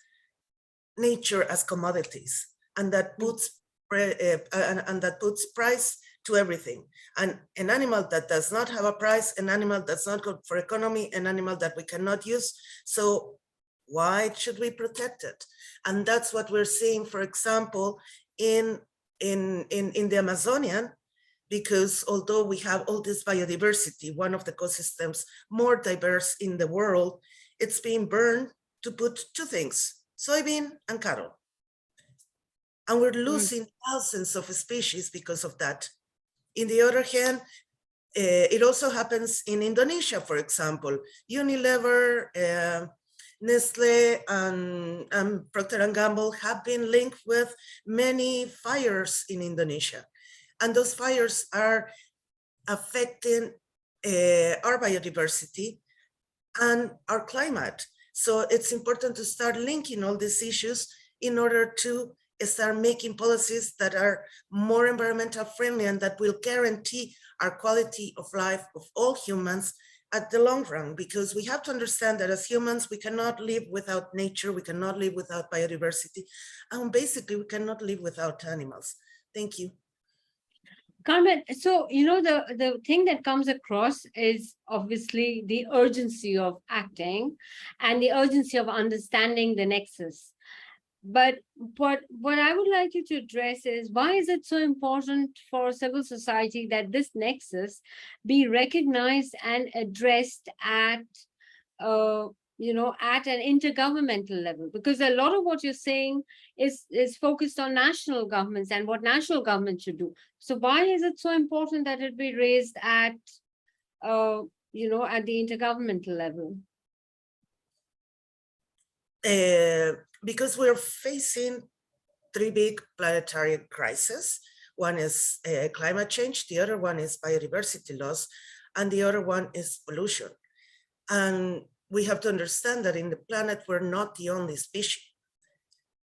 nature as commodities, and that puts and that puts price to everything. And an animal that does not have a price, an animal that's not good for economy, an animal that we cannot use. So why should we protect it? And that's what we're seeing, for example, in the Amazonian, because although we have all this biodiversity, one of the ecosystems more diverse in the world, it's being burned to put two things: soybean and cattle. And we're losing thousands of species because of that. In the other hand, it also happens in Indonesia, for example. Unilever, Nestle, and Procter & Gamble have been linked with many fires in Indonesia. And those fires are affecting our biodiversity and our climate. So it's important to start linking all these issues in order to start making policies that are more environmental friendly and that will guarantee our quality of life of all humans at the long run. Because we have to understand that as humans, we cannot live without nature, we cannot live without biodiversity, and basically we cannot live without animals. Thank you. Carmen, so, you know, the thing that comes across is obviously the urgency of acting and the urgency of understanding the nexus. But what I would like you to address is, why is it so important for civil society that this nexus be recognized and addressed at you know, at an intergovernmental level? Because a lot of what you're saying is focused on national governments and what national governments should do. So why is it so important that it be raised at you know, at the intergovernmental level? Because we're facing three big planetary crises. One is climate change, the other one is biodiversity loss, and the other one is pollution. And we have to understand that in the planet, we're not the only species.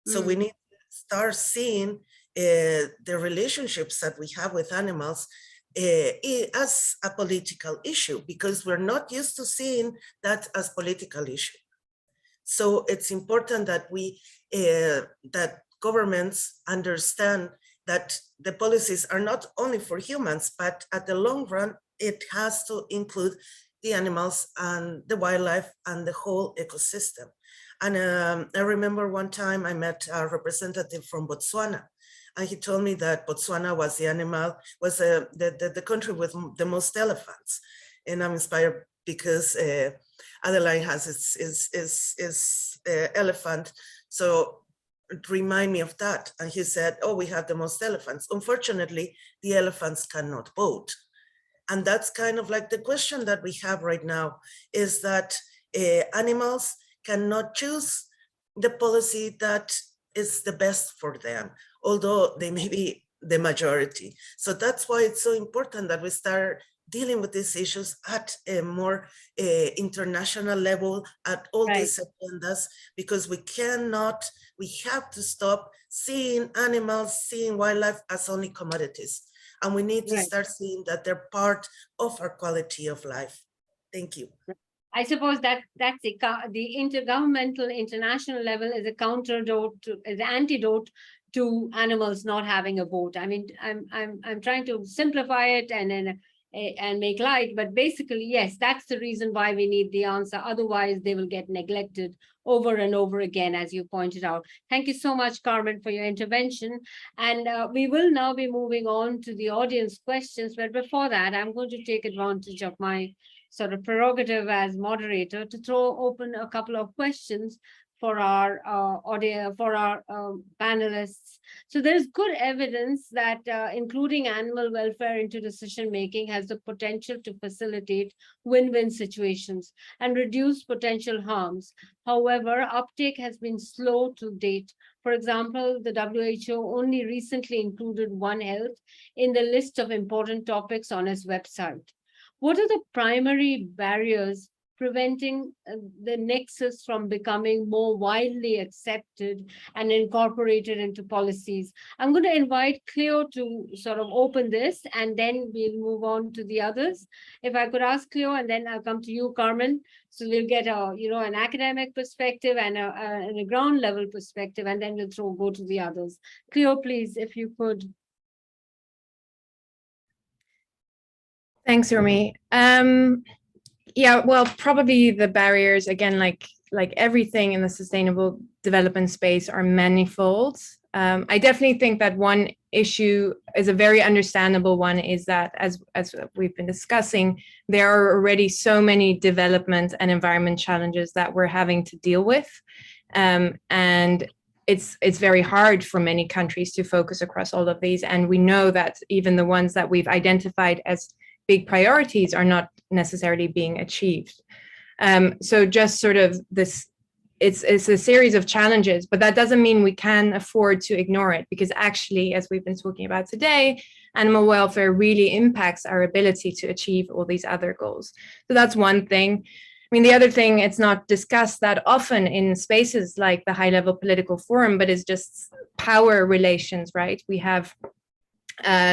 So we need to start seeing the relationships that we have with animals as a political issue, because we're not used to seeing that as political issue. So it's important that we, that governments understand that the policies are not only for humans, but at the long run, it has to include the animals and the wildlife and the whole ecosystem. And I remember one time I met a representative from Botswana, and he told me that Botswana was the country with the most elephants. And I'm inspired because Adeline has its elephant. So it reminded me of that. And he said, oh, we have the most elephants. Unfortunately, the elephants cannot vote. And that's kind of like the question that we have right now, is that animals cannot choose the policy that is the best for them, although they may be the majority. So that's why it's so important that we start dealing with these issues at a more international level, at all these agendas, because we have to stop seeing animals, seeing wildlife as only commodities. And we need to start seeing that they're part of our quality of life. Thank you. I suppose that's the intergovernmental international level is an antidote to animals not having a vote. I mean, I'm trying to simplify it and make light, but basically, yes, that's the reason why we need the answer. Otherwise, they will get neglected over and over again, as you pointed out. Thank you so much, Carmen, for your intervention. And we will now be moving on to the audience questions. But before that, I'm going to take advantage of my sort of prerogative as moderator to throw open a couple of questions for our panelists. So there's good evidence that including animal welfare into decision-making has the potential to facilitate win-win situations and reduce potential harms. However, uptake has been slow to date. For example, the WHO only recently included One Health in the list of important topics on its website. What are the primary barriers preventing the Nexus from becoming more widely accepted and incorporated into policies? I'm going to invite Cleo to sort of open this, and then we'll move on to the others. If I could ask Cleo, and then I'll come to you, Carmen. So we'll get a, an academic perspective and a ground level perspective, and then we'll go to the others. Cleo, please, if you could. Thanks, Urmi. Yeah, well, probably the barriers, again, like everything in the sustainable development space, are manifold. I definitely think that one issue is a very understandable one, is that as we've been discussing, there are already so many development and environment challenges that we're having to deal with. And it's very hard for many countries to focus across all of these. And we know that even the ones that we've identified as big priorities are not necessarily being achieved. So just sort of this, it's a series of challenges, but that doesn't mean we can afford to ignore it, because actually, as we've been talking about today, animal welfare really impacts our ability to achieve all these other goals. So that's one thing. I mean, the other thing, it's not discussed that often in spaces like the high-level political forum, but it's just power relations, right? We have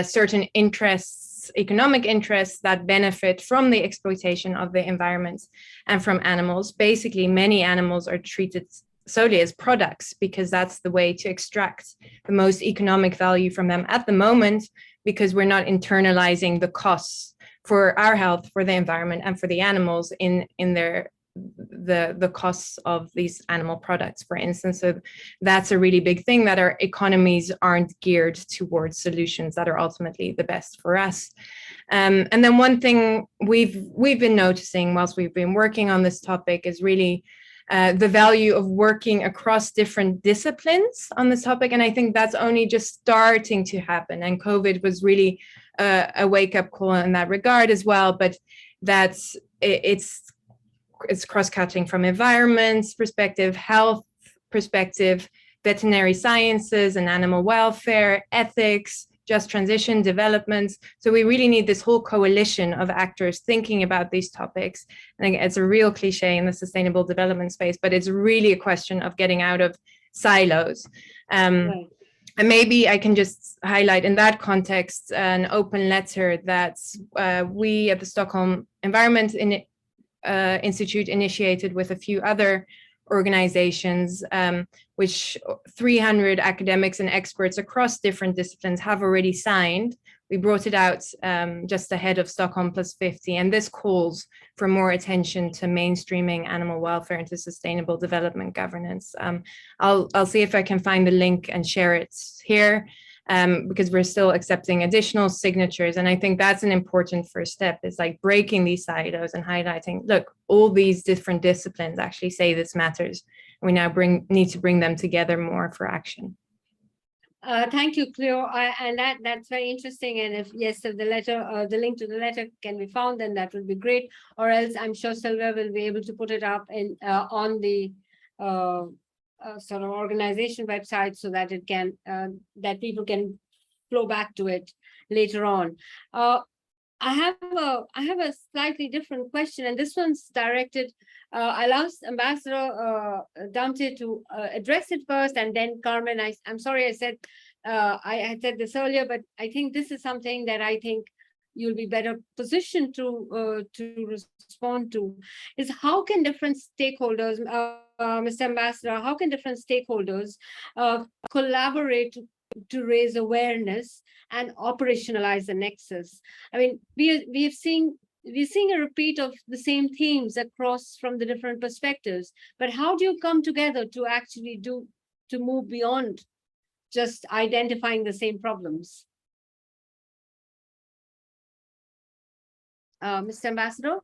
certain interests, economic interests, that benefit from the exploitation of the environment and from animals. Basically, many animals are treated solely as products because that's the way to extract the most economic value from them at the moment, because we're not internalizing the costs for our health, for the environment, and for the animals in the costs of these animal products, for instance. So that's a really big thing, that our economies aren't geared towards solutions that are ultimately the best for us. And then one thing we've been noticing whilst we've been working on this topic is really the value of working across different disciplines on this topic. And I think that's only just starting to happen. And COVID was really a wake-up call in that regard as well. But it's cross-cutting from environment perspective, health perspective, veterinary sciences and animal welfare, ethics, just transition, development. So we really need this whole coalition of actors thinking about these topics. And it's a real cliche in the sustainable development space, but it's really a question of getting out of silos. Right. And maybe I can just highlight in that context an open letter that we at the Stockholm Environment Institute initiated with a few other organizations, which 300 academics and experts across different disciplines have already signed. We brought it out just ahead of Stockholm Plus 50, and this calls for more attention to mainstreaming animal welfare into sustainable development governance. I'll see if I can find the link and share it here, because we're still accepting additional signatures. And I think that's an important first step, is like breaking these silos and highlighting, look, all these different disciplines actually say this matters. We now need to bring them together more for action. Thank you, Cleo. And that's very interesting. And if the letter, the link to the letter can be found, then that would be great. Or else I'm sure Sylvia will be able to put it up in on the sort of organization website, so that it can that people can flow back to it later on. I have a slightly different question, and this one's directed. I'll ask Ambassador Dante to address it first, and then Carmen. I'm sorry I said I said this earlier, but I think this is something that I think you'll be better positioned to respond to. Is how can different stakeholders, Mr. Ambassador, how can different stakeholders collaborate to raise awareness and operationalize the Nexus? I mean, we're seeing a repeat of the same themes across from the different perspectives, but how do you come together to actually to move beyond just identifying the same problems? Mr. Ambassador?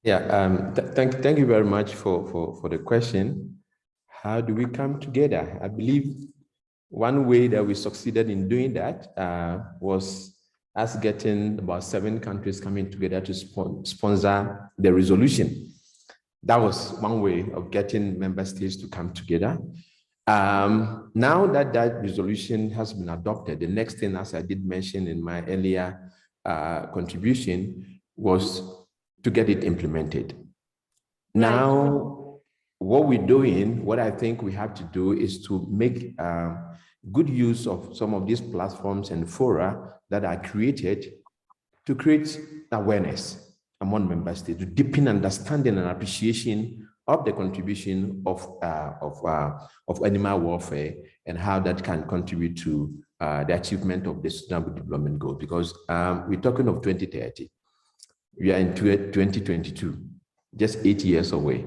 Yeah, thank you very much for the question. How do we come together? I believe one way that we succeeded in doing that was us getting about 7 countries coming together to sponsor the resolution. That was one way of getting member states to come together. Now that that resolution has been adopted, the next thing, as I did mention in my earlier contribution, was to get it implemented. Now, what we're doing, what I think we have to do is to make good use of some of these platforms and fora that are created to create awareness among member states, to deepen understanding and appreciation of the contribution of animal welfare and how that can contribute to the achievement of the Sustainable Development Goals. Because we're talking of 2030, we are in 2022, just 8 years away.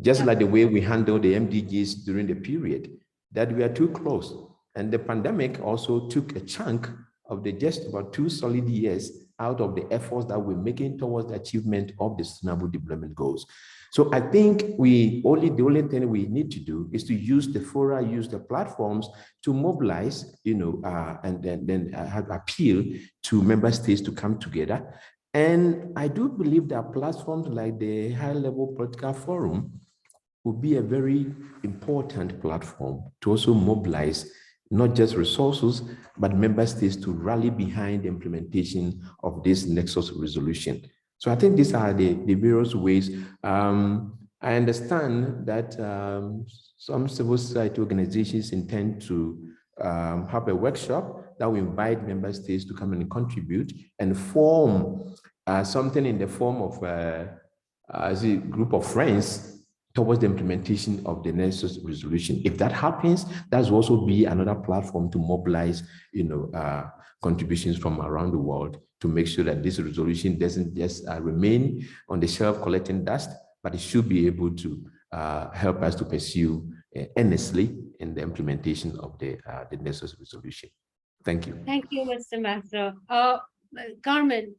Just like the way we handled the MDGs during the period, that we are too close. And the pandemic also took a chunk of the just about 2 solid years out of the efforts that we're making towards the achievement of the Sustainable Development Goals. So I think the only thing we need to do is to use the fora, use the platforms to mobilize, and then have appeal to member states to come together. And I do believe that platforms like the High-Level Political Forum will be a very important platform to also mobilize not just resources, but member states to rally behind the implementation of this Nexus resolution. So I think these are the various ways. I understand that some civil society organizations intend to have a workshop that will invite member states to come and contribute and form something in the form of a group of friends towards the implementation of the Nexus resolution. If that happens, that will also be another platform to mobilize, contributions from around the world to make sure that this resolution doesn't just remain on the shelf collecting dust, but it should be able to help us to pursue earnestly in the implementation of the Nexus resolution. Thank you. Thank you, Mr. Mastro. Carmen,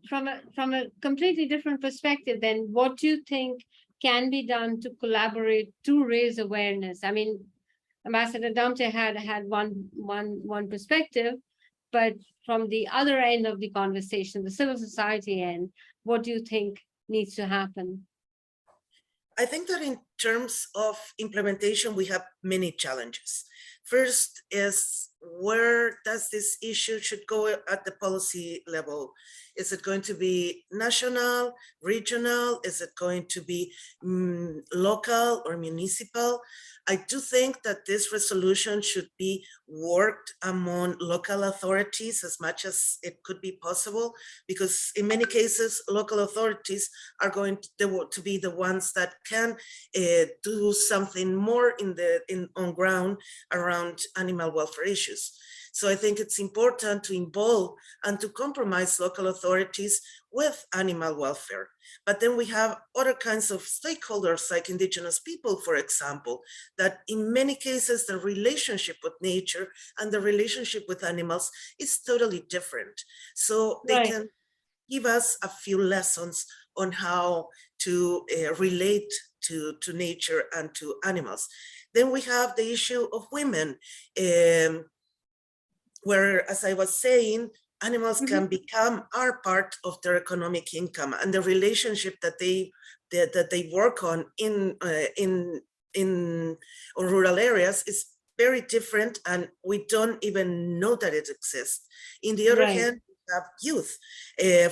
from a completely different perspective, then what do you think can be done to collaborate to raise awareness? I mean, Ambassador Damte had one perspective, but from the other end of the conversation, the civil society end, what do you think needs to happen? I think that in terms of implementation, we have many challenges. First is, where does this issue should go at the policy level? Is it going to be national, regional? Is it going to be local or municipal? I do think that this resolution should be worked among local authorities as much as it could be possible, because in many cases, local authorities are going to be the ones that can do something more on ground around animal welfare issues. So I think it's important to involve and to compromise local authorities with animal welfare. But then we have other kinds of stakeholders, like indigenous people, for example, that in many cases, the relationship with nature and the relationship with animals is totally different. So they can give us a few lessons on how to relate to nature and to animals. Then we have the issue of women, where, as I was saying, animals can become our part of their economic income, and the relationship that they work on in rural areas is very different, and we don't even know that it exists. In the other hand, we have youth.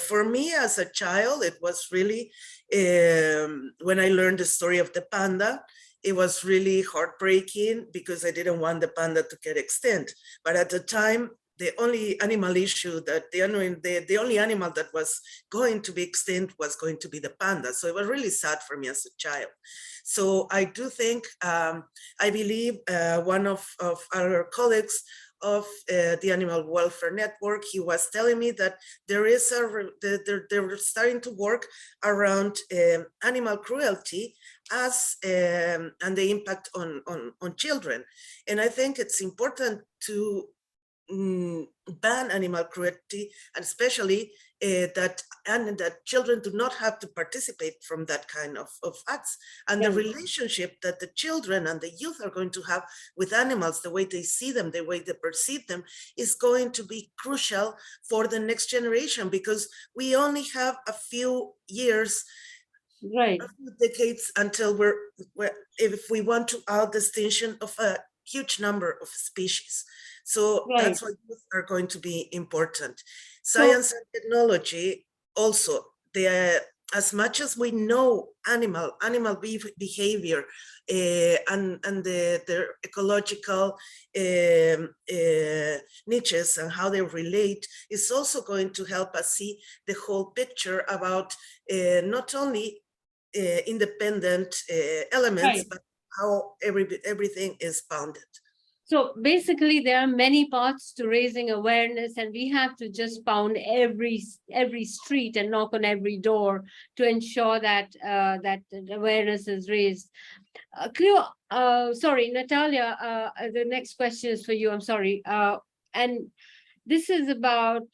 For me as a child, it was really, when I learned the story of the panda, it was really heartbreaking because I didn't want the panda to get extinct. But at the time, the only animal issue that the only animal that was going to be extinct was going to be the panda. So it was really sad for me as a child. So I do think, I believe one of our colleagues of the Animal Welfare Network, he was telling me that there is they're starting to work around animal cruelty as and the impact on children. And I think it's important to ban animal cruelty, and especially that children do not have to participate from that kind of acts. And the relationship that the children and the youth are going to have with animals, the way they see them, the way they perceive them, is going to be crucial for the next generation, because we only have a few years, a few decades until if we want to out extinction of a huge number of species. So that's why youth are going to be important. Science and technology also, as much as we know animal behavior and their ecological niches and how they relate, is also going to help us see the whole picture about not only independent elements, Right. but how everything is bounded. So basically, there are many parts to raising awareness, and we have to just pound every street and knock on every door to ensure that that the awareness is raised. Cleo, sorry, Natalia, the next question is for you. I'm sorry. And this is about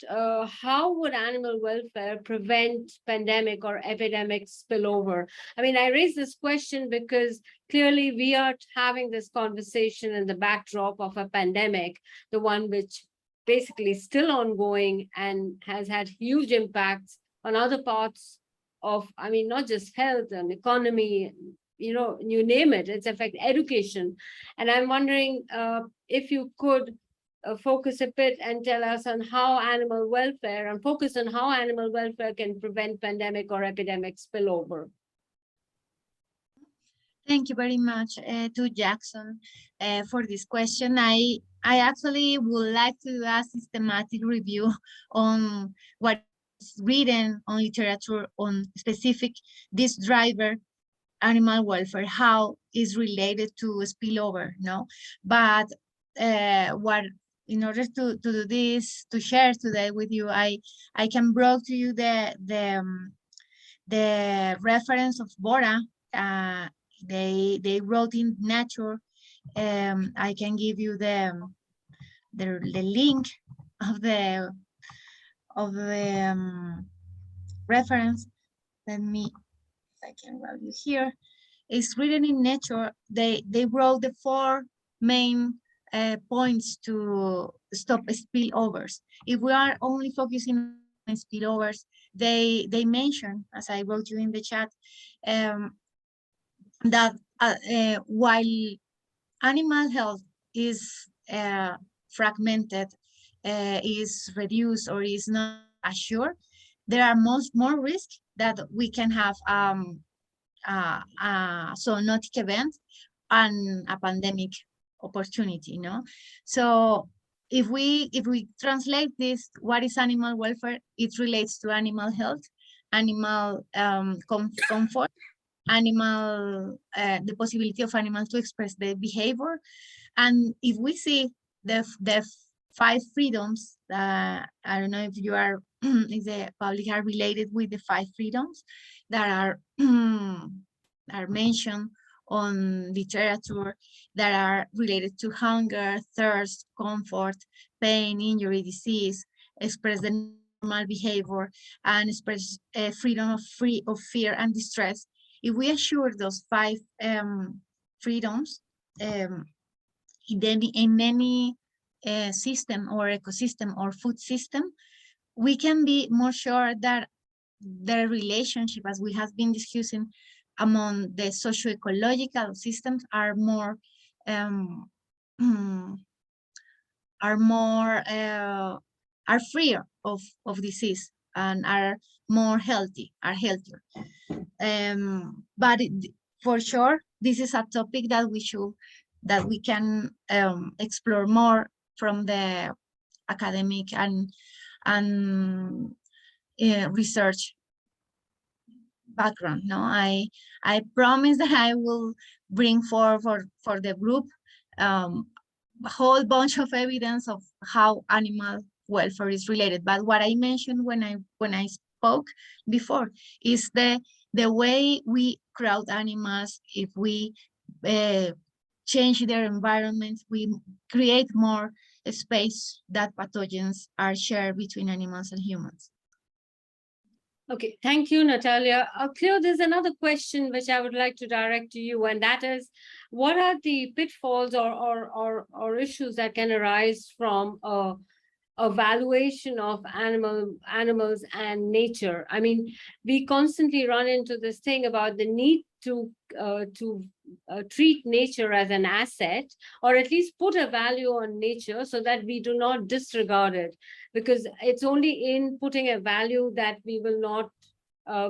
how would animal welfare prevent pandemic or epidemic spillover? I mean, I raise this question because clearly we are having this conversation in the backdrop of a pandemic, the one which basically is still ongoing and has had huge impacts on other parts of, I mean, not just health and economy, you know, you name it, it's affect education. And I'm wondering if you could focus a bit and tell us on how animal welfare and focus on how animal welfare can prevent pandemic or epidemic spillover. Thank you very much to Jackson for this question. I actually would like to do a systematic review on what is written on literature on specific this driver, animal welfare, how is related to spillover, no? But what in order to do this, to share today with you, I can bring to you the reference of Bora. They wrote in Nature. I can give you the link of the reference. Let me, if I can grab you here. It's written in Nature. They wrote the 4 main points to stop spillovers. If we are only focusing on spillovers, they mention, as I wrote you in the chat, that while animal health is fragmented, is reduced, or is not assured, there are more risks that we can have zoonotic event and a pandemic opportunity, you know. So if we translate this, what is animal welfare? It relates to animal health, animal comfort, animal the possibility of animals to express their behavior. And if we see the 5 freedoms, I don't know if you are if the public are related with the 5 freedoms that are mentioned on literature, that are related to hunger, thirst, comfort, pain, injury, disease, express the normal behavior, and express freedom of fear and distress. If we assure those 5 freedoms in any system or ecosystem or food system, we can be more sure that the relationship, as we have been discussing, among the socio-ecological systems are more freer of disease and are more healthy, are healthier. But for sure, this is a topic that we can explore more from the academic and research background. No, I promise that I will bring forward for the group a whole bunch of evidence of how animal welfare is related. But what I mentioned when I spoke before is the way we crowd animals. If we change their environment, we create more space that pathogens are shared between animals and humans. Okay, thank you, Natalia. Cleo, there's another question which I would like to direct to you, and that is, what are the pitfalls or issues that can arise from a valuation of animals and nature? I mean, we constantly run into this thing about the need to treat nature as an asset, or at least put a value on nature so that we do not disregard it, because it's only in putting a value that we will not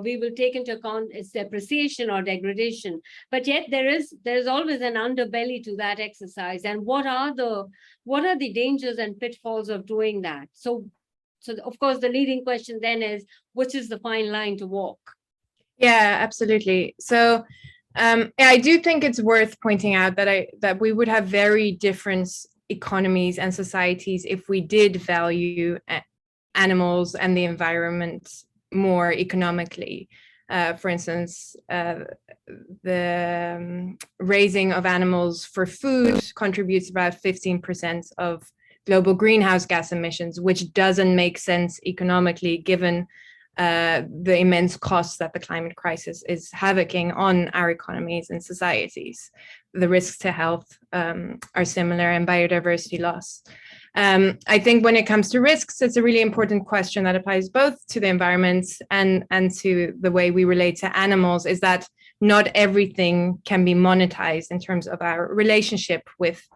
we will take into account its depreciation or degradation. But yet there is always an underbelly to that exercise. And what are the dangers and pitfalls of doing that? So of course, the leading question then is, which is the fine line to walk? Yeah, absolutely. So I do think it's worth pointing out that we would have very different economies and societies if we did value animals and the environment more economically. For instance, the raising of animals for food contributes about 15% of global greenhouse gas emissions, which doesn't make sense economically given the immense costs that the climate crisis is havocing on our economies and societies. The risks to health are similar, and biodiversity loss. I think when it comes to risks, it's a really important question that applies both to the environment and to the way we relate to animals, is that not everything can be monetized in terms of our relationship with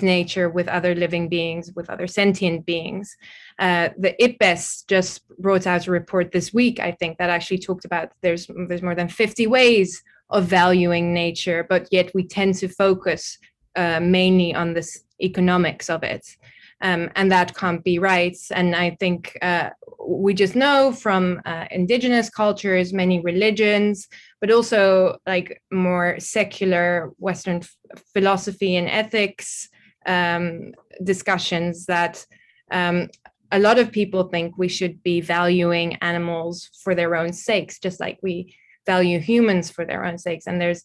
nature, with other living beings, with other sentient beings. The IPBES just brought out a report this week, I think, that actually talked about there's more than 50 ways of valuing nature, but yet we tend to focus mainly on this economics of it. And that can't be right. And I think we just know from indigenous cultures, many religions, but also like more secular Western philosophy and ethics discussions that a lot of people think we should be valuing animals for their own sakes, just like we value humans for their own sakes. And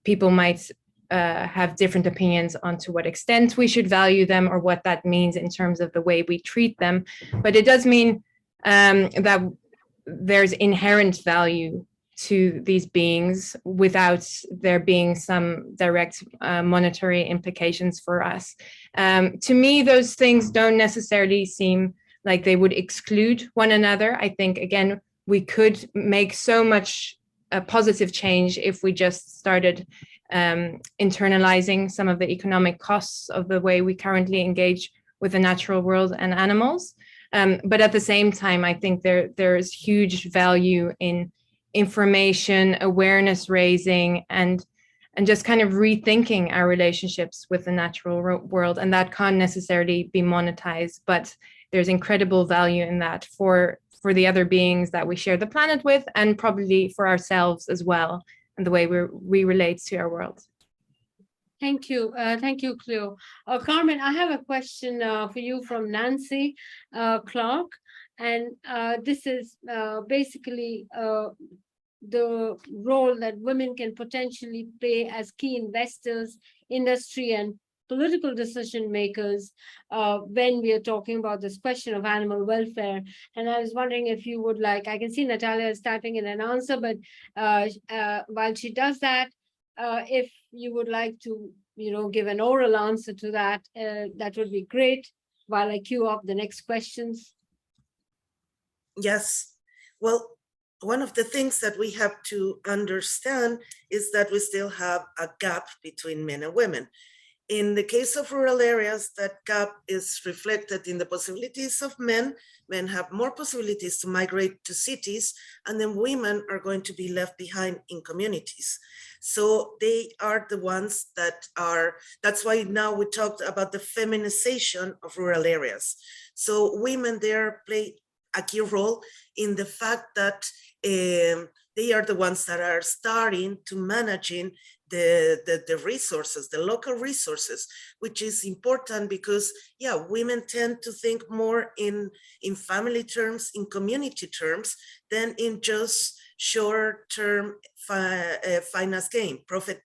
people might have different opinions on to what extent we should value them or what that means in terms of the way we treat them. But it does mean that there's inherent value to these beings without there being some direct monetary implications for us. To me, those things don't necessarily seem like they would exclude one another. I think, again, we could make so much positive change if we just started internalizing some of the economic costs of the way we currently engage with the natural world and animals. But at the same time, I think there is huge value in information, awareness raising, and just kind of rethinking our relationships with the natural world. And that can't necessarily be monetized, but there's incredible value in that for the other beings that we share the planet with, and probably for ourselves as well, and the way we relate to our world. Thank you. Thank you, Cleo. Carmen, I have a question for you from Nancy Clark. And this is basically the role that women can potentially play as key investors, industry, and political decision makers when we are talking about this question of animal welfare. And I was wondering if you would like, I can see Natalia is typing in an answer, but while she does that, if you would like to, give an oral answer to that, that would be great while I queue up the next questions. Yes. Well, one of the things that we have to understand is that we still have a gap between men and women. In the case of rural areas, that gap is reflected in the possibilities of men. Men have more possibilities to migrate to cities, and then women are going to be left behind in communities. So they are the ones that's why now we talked about the feminization of rural areas. So women there play a key role in the fact that they are the ones that are starting to managing the resources, the local resources, which is important because, women tend to think more in family terms, in community terms, than in just short-term finance gain, profit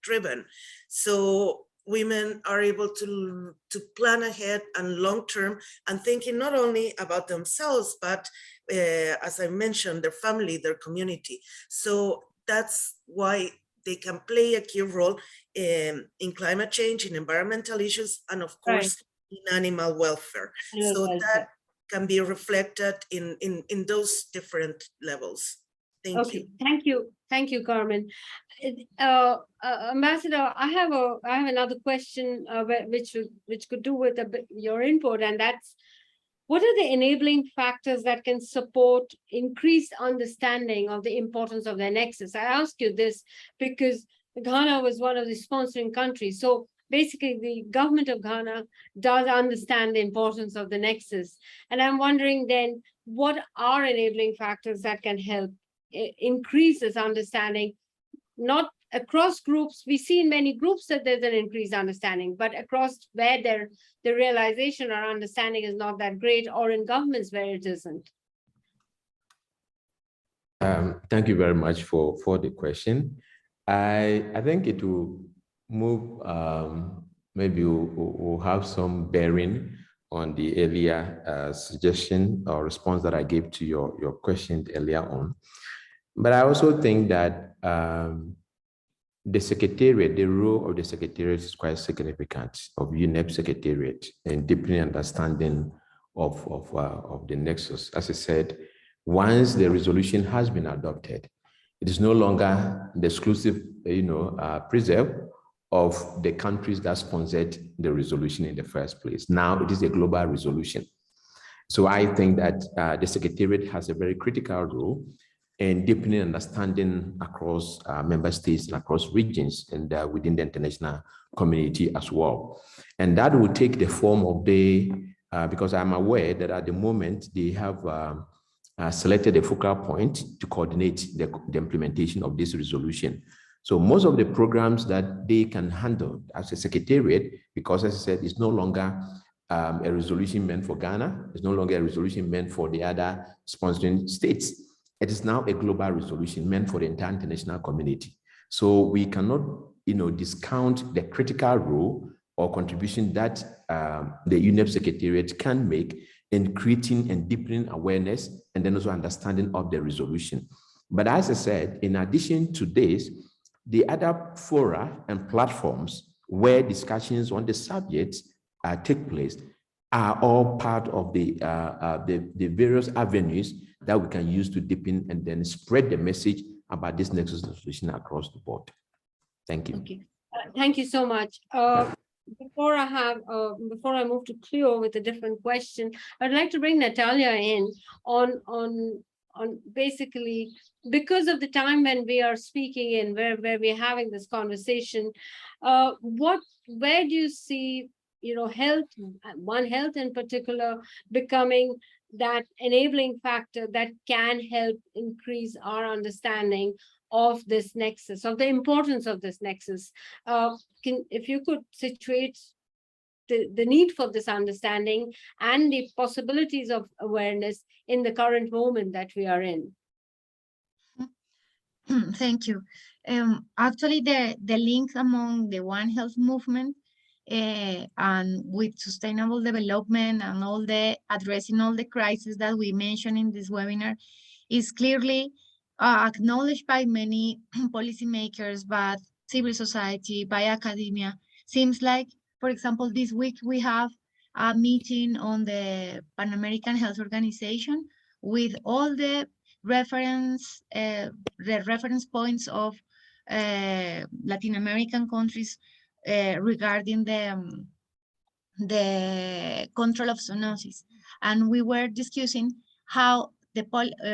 driven. So women are able to plan ahead and long-term, and thinking not only about themselves, but as I mentioned, their family, their community. So that's why they can play a key role in climate change, in environmental issues, and of course, in animal welfare. That can be reflected in those different levels. Thank you. Thank you, Carmen. Ambassador, I have another question which could do with your input, and that's what are the enabling factors that can support increased understanding of the importance of their nexus? I ask you this because Ghana was one of the sponsoring countries. So basically, the government of Ghana does understand the importance of the nexus. And I'm wondering then, what are enabling factors that can help increase this understanding, not across groups? We see in many groups that there's an increased understanding, but across where the realization or understanding is not that great, or in governments where it isn't. Thank you very much for the question. I think it will move, maybe we'll have some bearing on the earlier suggestion or response that I gave to your question earlier on. But I also think that the secretariat, the role of the secretariat is quite significant, of UNEP secretariat, in deepening understanding of the nexus. As I said, once the resolution has been adopted, it is no longer the exclusive, preserve of the countries that sponsored the resolution in the first place. Now it is a global resolution. So I think that the secretariat has a very critical role in deepening understanding across member states and across regions and within the international community as well. And that will take the form of because I'm aware that at the moment they have selected a focal point to coordinate the implementation of this resolution. So most of the programs that they can handle as a secretariat, because as I said, it's no longer a resolution meant for Ghana, it's no longer a resolution meant for the other sponsoring states. It is now a global resolution meant for the entire international community. So we cannot, discount the critical role or contribution that the UNEP Secretariat can make in creating and deepening awareness and then also understanding of the resolution. But as I said, in addition to this, the other fora and platforms where discussions on the subjects take place are all part of the various avenues that we can use to deepen and then spread the message about this nexus resolution across the board. Thank you. Okay, thank you so much. Before I move to Cleo with a different question, I'd like to bring Natalia in on basically, because of the time when we are speaking in, where we're having this conversation, where do you see, health, One Health in particular, becoming that enabling factor that can help increase our understanding of this nexus, of the importance of this nexus? If you could situate the need for this understanding and the possibilities of awareness in the current moment that we are in. Thank you. Actually, the link among the One Health movement and with sustainable development and addressing all the crises that we mentioned in this webinar is clearly acknowledged by many policymakers, but civil society, by academia. Seems like, for example, this week we have a meeting on the Pan American Health Organization with all the reference points of Latin American countries regarding the control of zoonosis. And we were discussing how the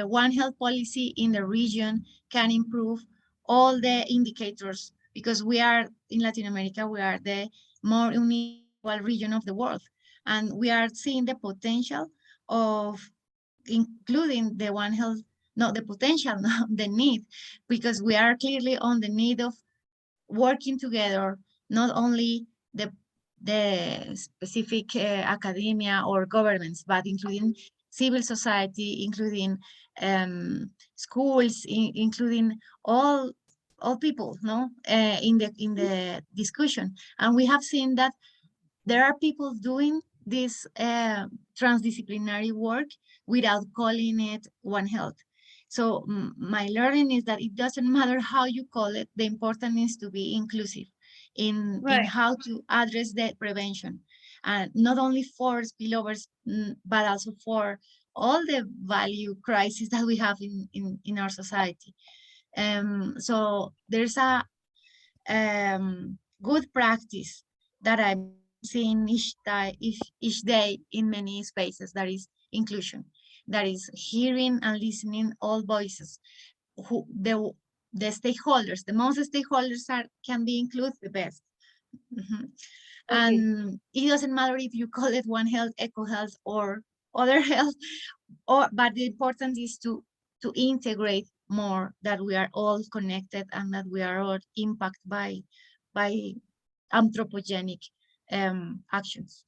One Health policy in the region can improve all the indicators, because we are in Latin America, we are the more unequal region of the world. And we are seeing the potential of including the One Health, not the potential, not the need, because we are clearly on the need of working together, not only the specific academia or governments, but including civil society, including schools, including all people, in the discussion. And we have seen that there are people doing this transdisciplinary work without calling it One Health. So my learning is that it doesn't matter how you call it, the important is to be inclusive in how to address the prevention. And not only for spillovers, but also for all the value crisis that we have in our society. So there's a good practice that I'm seeing each day in many spaces. That is inclusion, that is hearing and listening all voices. Who the stakeholders, the most stakeholders can be included the best. Mhm. Okay. And it doesn't matter if you call it One Health, Eco Health, or other health, but the important is to integrate more, that we are all connected and that we are all impacted by anthropogenic actions.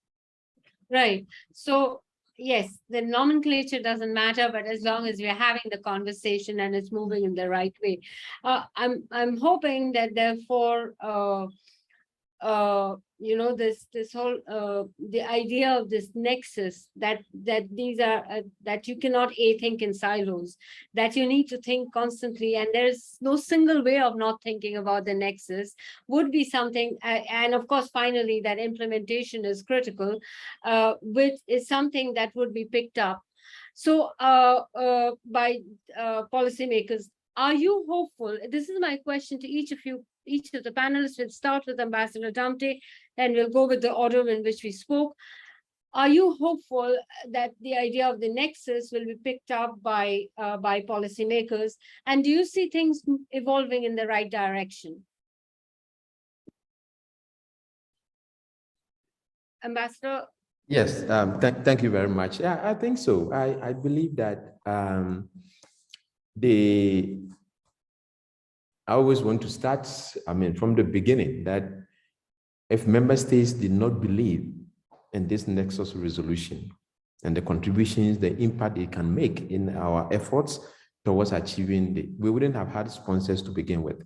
Right. So yes, the nomenclature doesn't matter, but as long as we're having the conversation and it's moving in the right way, I'm hoping that therefore, you know, this whole the idea of this nexus, that these are that you cannot think in silos, that you need to think constantly, and there's no single way of not thinking about the nexus, would be something. And of course, finally, that implementation is critical, which is something that would be picked up. So by policymakers, are you hopeful? This is my question to each of you, each of the panelists. We'll start with Ambassador Damte, and we'll go with the order in which we spoke. Are you hopeful that the idea of the nexus will be picked up by policymakers? And do you see things evolving in the right direction? Ambassador? Yes, thank you very much. Yeah, I think so. I believe that I always want to start, from the beginning, that if member states did not believe in this Nexus resolution and the contributions, the impact it can make in our efforts towards achieving we wouldn't have had sponsors to begin with.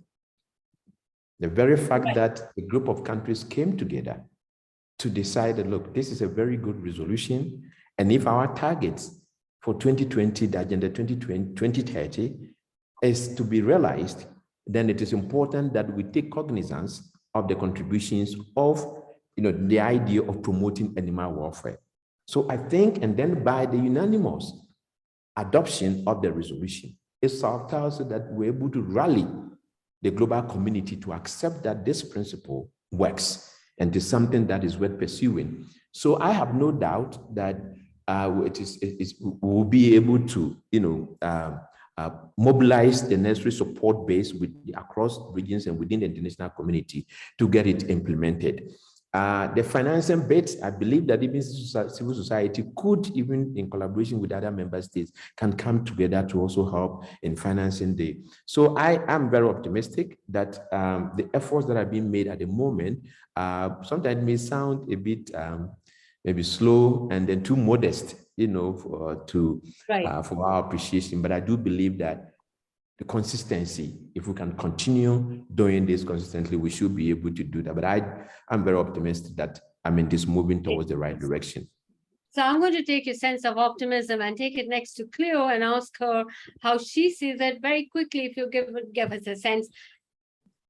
The very fact that a group of countries came together to decide that, look, this is a very good resolution, and if our targets for 2020, the Agenda 2030, is to be realized, then it is important that we take cognizance of the contributions of, the idea of promoting animal welfare. So I think, and then by the unanimous adoption of the resolution, it's subtle so that we're able to rally the global community to accept that this principle works and is something that is worth pursuing. So I have no doubt that we'll be able to, mobilize the necessary support base across regions and within the international community to get it implemented. The financing bit, I believe that even civil society could, even in collaboration with other member states, can come together to also help in financing So I am very optimistic that the efforts that are being made at the moment sometimes may sound a bit maybe slow and then too modest, for our appreciation. But I do believe that the consistency, if we can continue doing this consistently, we should be able to do that. But I'm very optimistic that this moving towards the right direction. So I'm going to take your sense of optimism and take it next to Cleo and ask her how she sees it very quickly. If you give us a sense,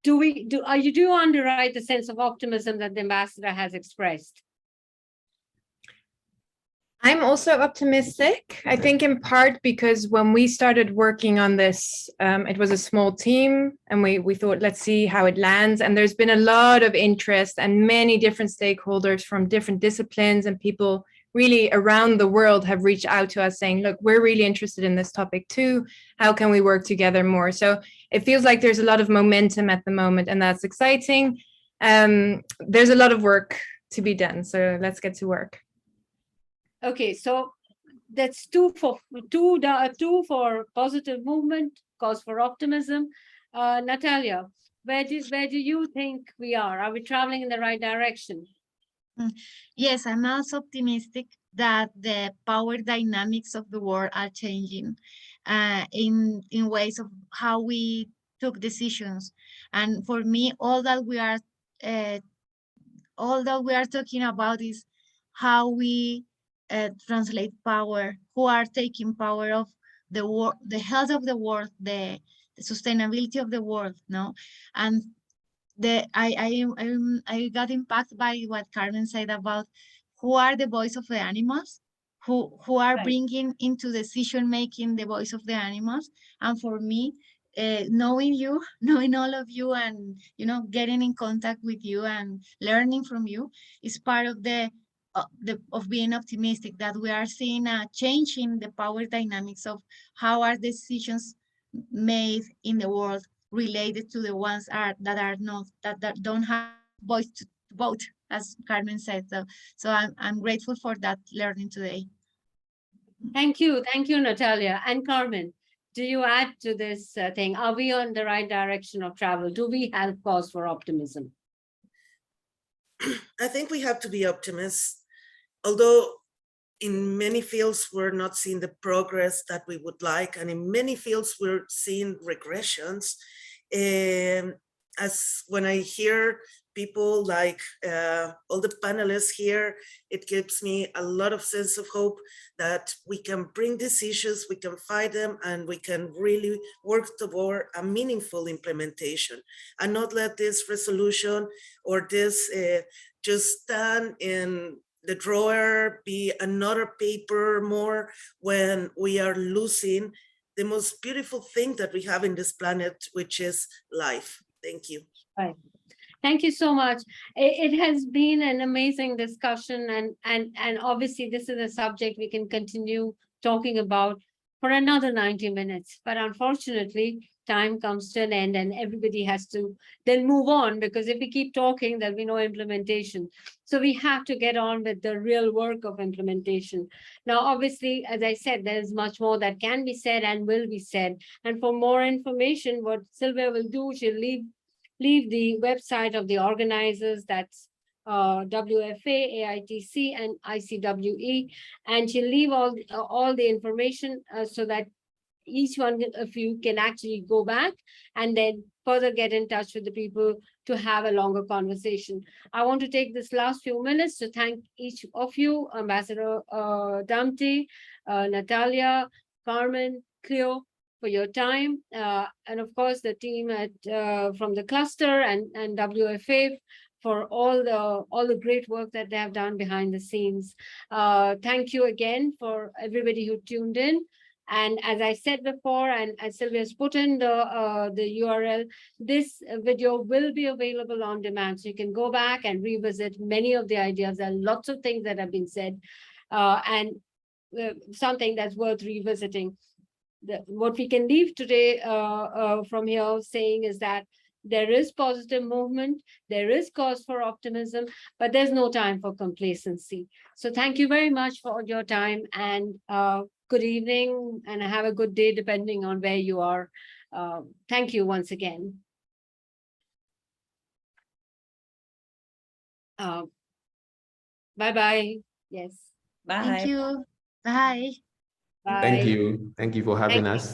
do you underwrite the sense of optimism that the ambassador has expressed? I'm also optimistic. I think in part because when we started working on this, it was a small team, and we thought, let's see how it lands. And there's been a lot of interest, and many different stakeholders from different disciplines and people really around the world have reached out to us saying, look, we're really interested in this topic too. How can we work together more? So it feels like there's a lot of momentum at the moment, and that's exciting. There's a lot of work to be done, so let's get to work. Okay, so that's two for positive movement, cause for optimism. Natalia, where do you think we are? Are we traveling in the right direction? Yes, I'm also optimistic that the power dynamics of the world are changing in ways of how we took decisions. And for me, all that we are talking about is how we translate power, who are taking power of the world, the health of the world, the sustainability of the world, no? And I got impacted by what Carmen said about who are the voice of the animals, who are bringing into decision making the voice of the animals. And for me, knowing you, knowing all of you, and getting in contact with you and learning from you is part of of being optimistic, that we are seeing a change in the power dynamics of how are decisions made in the world related to the ones that are not, that don't have voice to vote, as Carmen said. So I'm grateful for that learning today. Thank you, Natalia. And Carmen, do you add to this thing? Are we on the right direction of travel? Do we have cause for optimism? I think we have to be optimists, although in many fields we're not seeing the progress that we would like, and in many fields we're seeing regressions. As when I hear people like all the panelists here, it gives me a lot of sense of hope that we can bring these issues, we can fight them, and we can really work toward a meaningful implementation, and not let this resolution or this just stand in the drawer, be another paper more, when we are losing the most beautiful thing that we have in this planet, which is life. Thank you. Right. Thank you so much. It has been an amazing discussion, and obviously this is a subject we can continue talking about for another 90 minutes. But unfortunately, time comes to an end and everybody has to then move on, because if we keep talking, there'll be no implementation. So we have to get on with the real work of implementation. Now, obviously, as I said, there's much more that can be said and will be said. And for more information, what Sylvia will do, she'll leave the website of the organizers, that's WFA, AITC, and ICWE, and she'll leave all the information so that each one of you can actually go back and then further get in touch with the people to have a longer conversation. I want to take this last few minutes to thank each of you, Ambassador Damte, Natalia, Carmen, Cleo, for your time, and of course the team at from the cluster and WFA for all the great work that they have done behind the scenes. Thank you again for everybody who tuned in. And as I said before, and as Sylvia's put in the URL, this video will be available on demand. So you can go back and revisit many of the ideas. There are lots of things that have been said, and something that's worth revisiting. What we can leave today from here saying is that there is positive movement, there is cause for optimism, but there's no time for complacency. So thank you very much for your time, and good evening, and have a good day depending on where you are. Thank you once again. Bye-bye. Yes. Bye. Thank you. Bye. Bye. Thank you. Thank you for having us.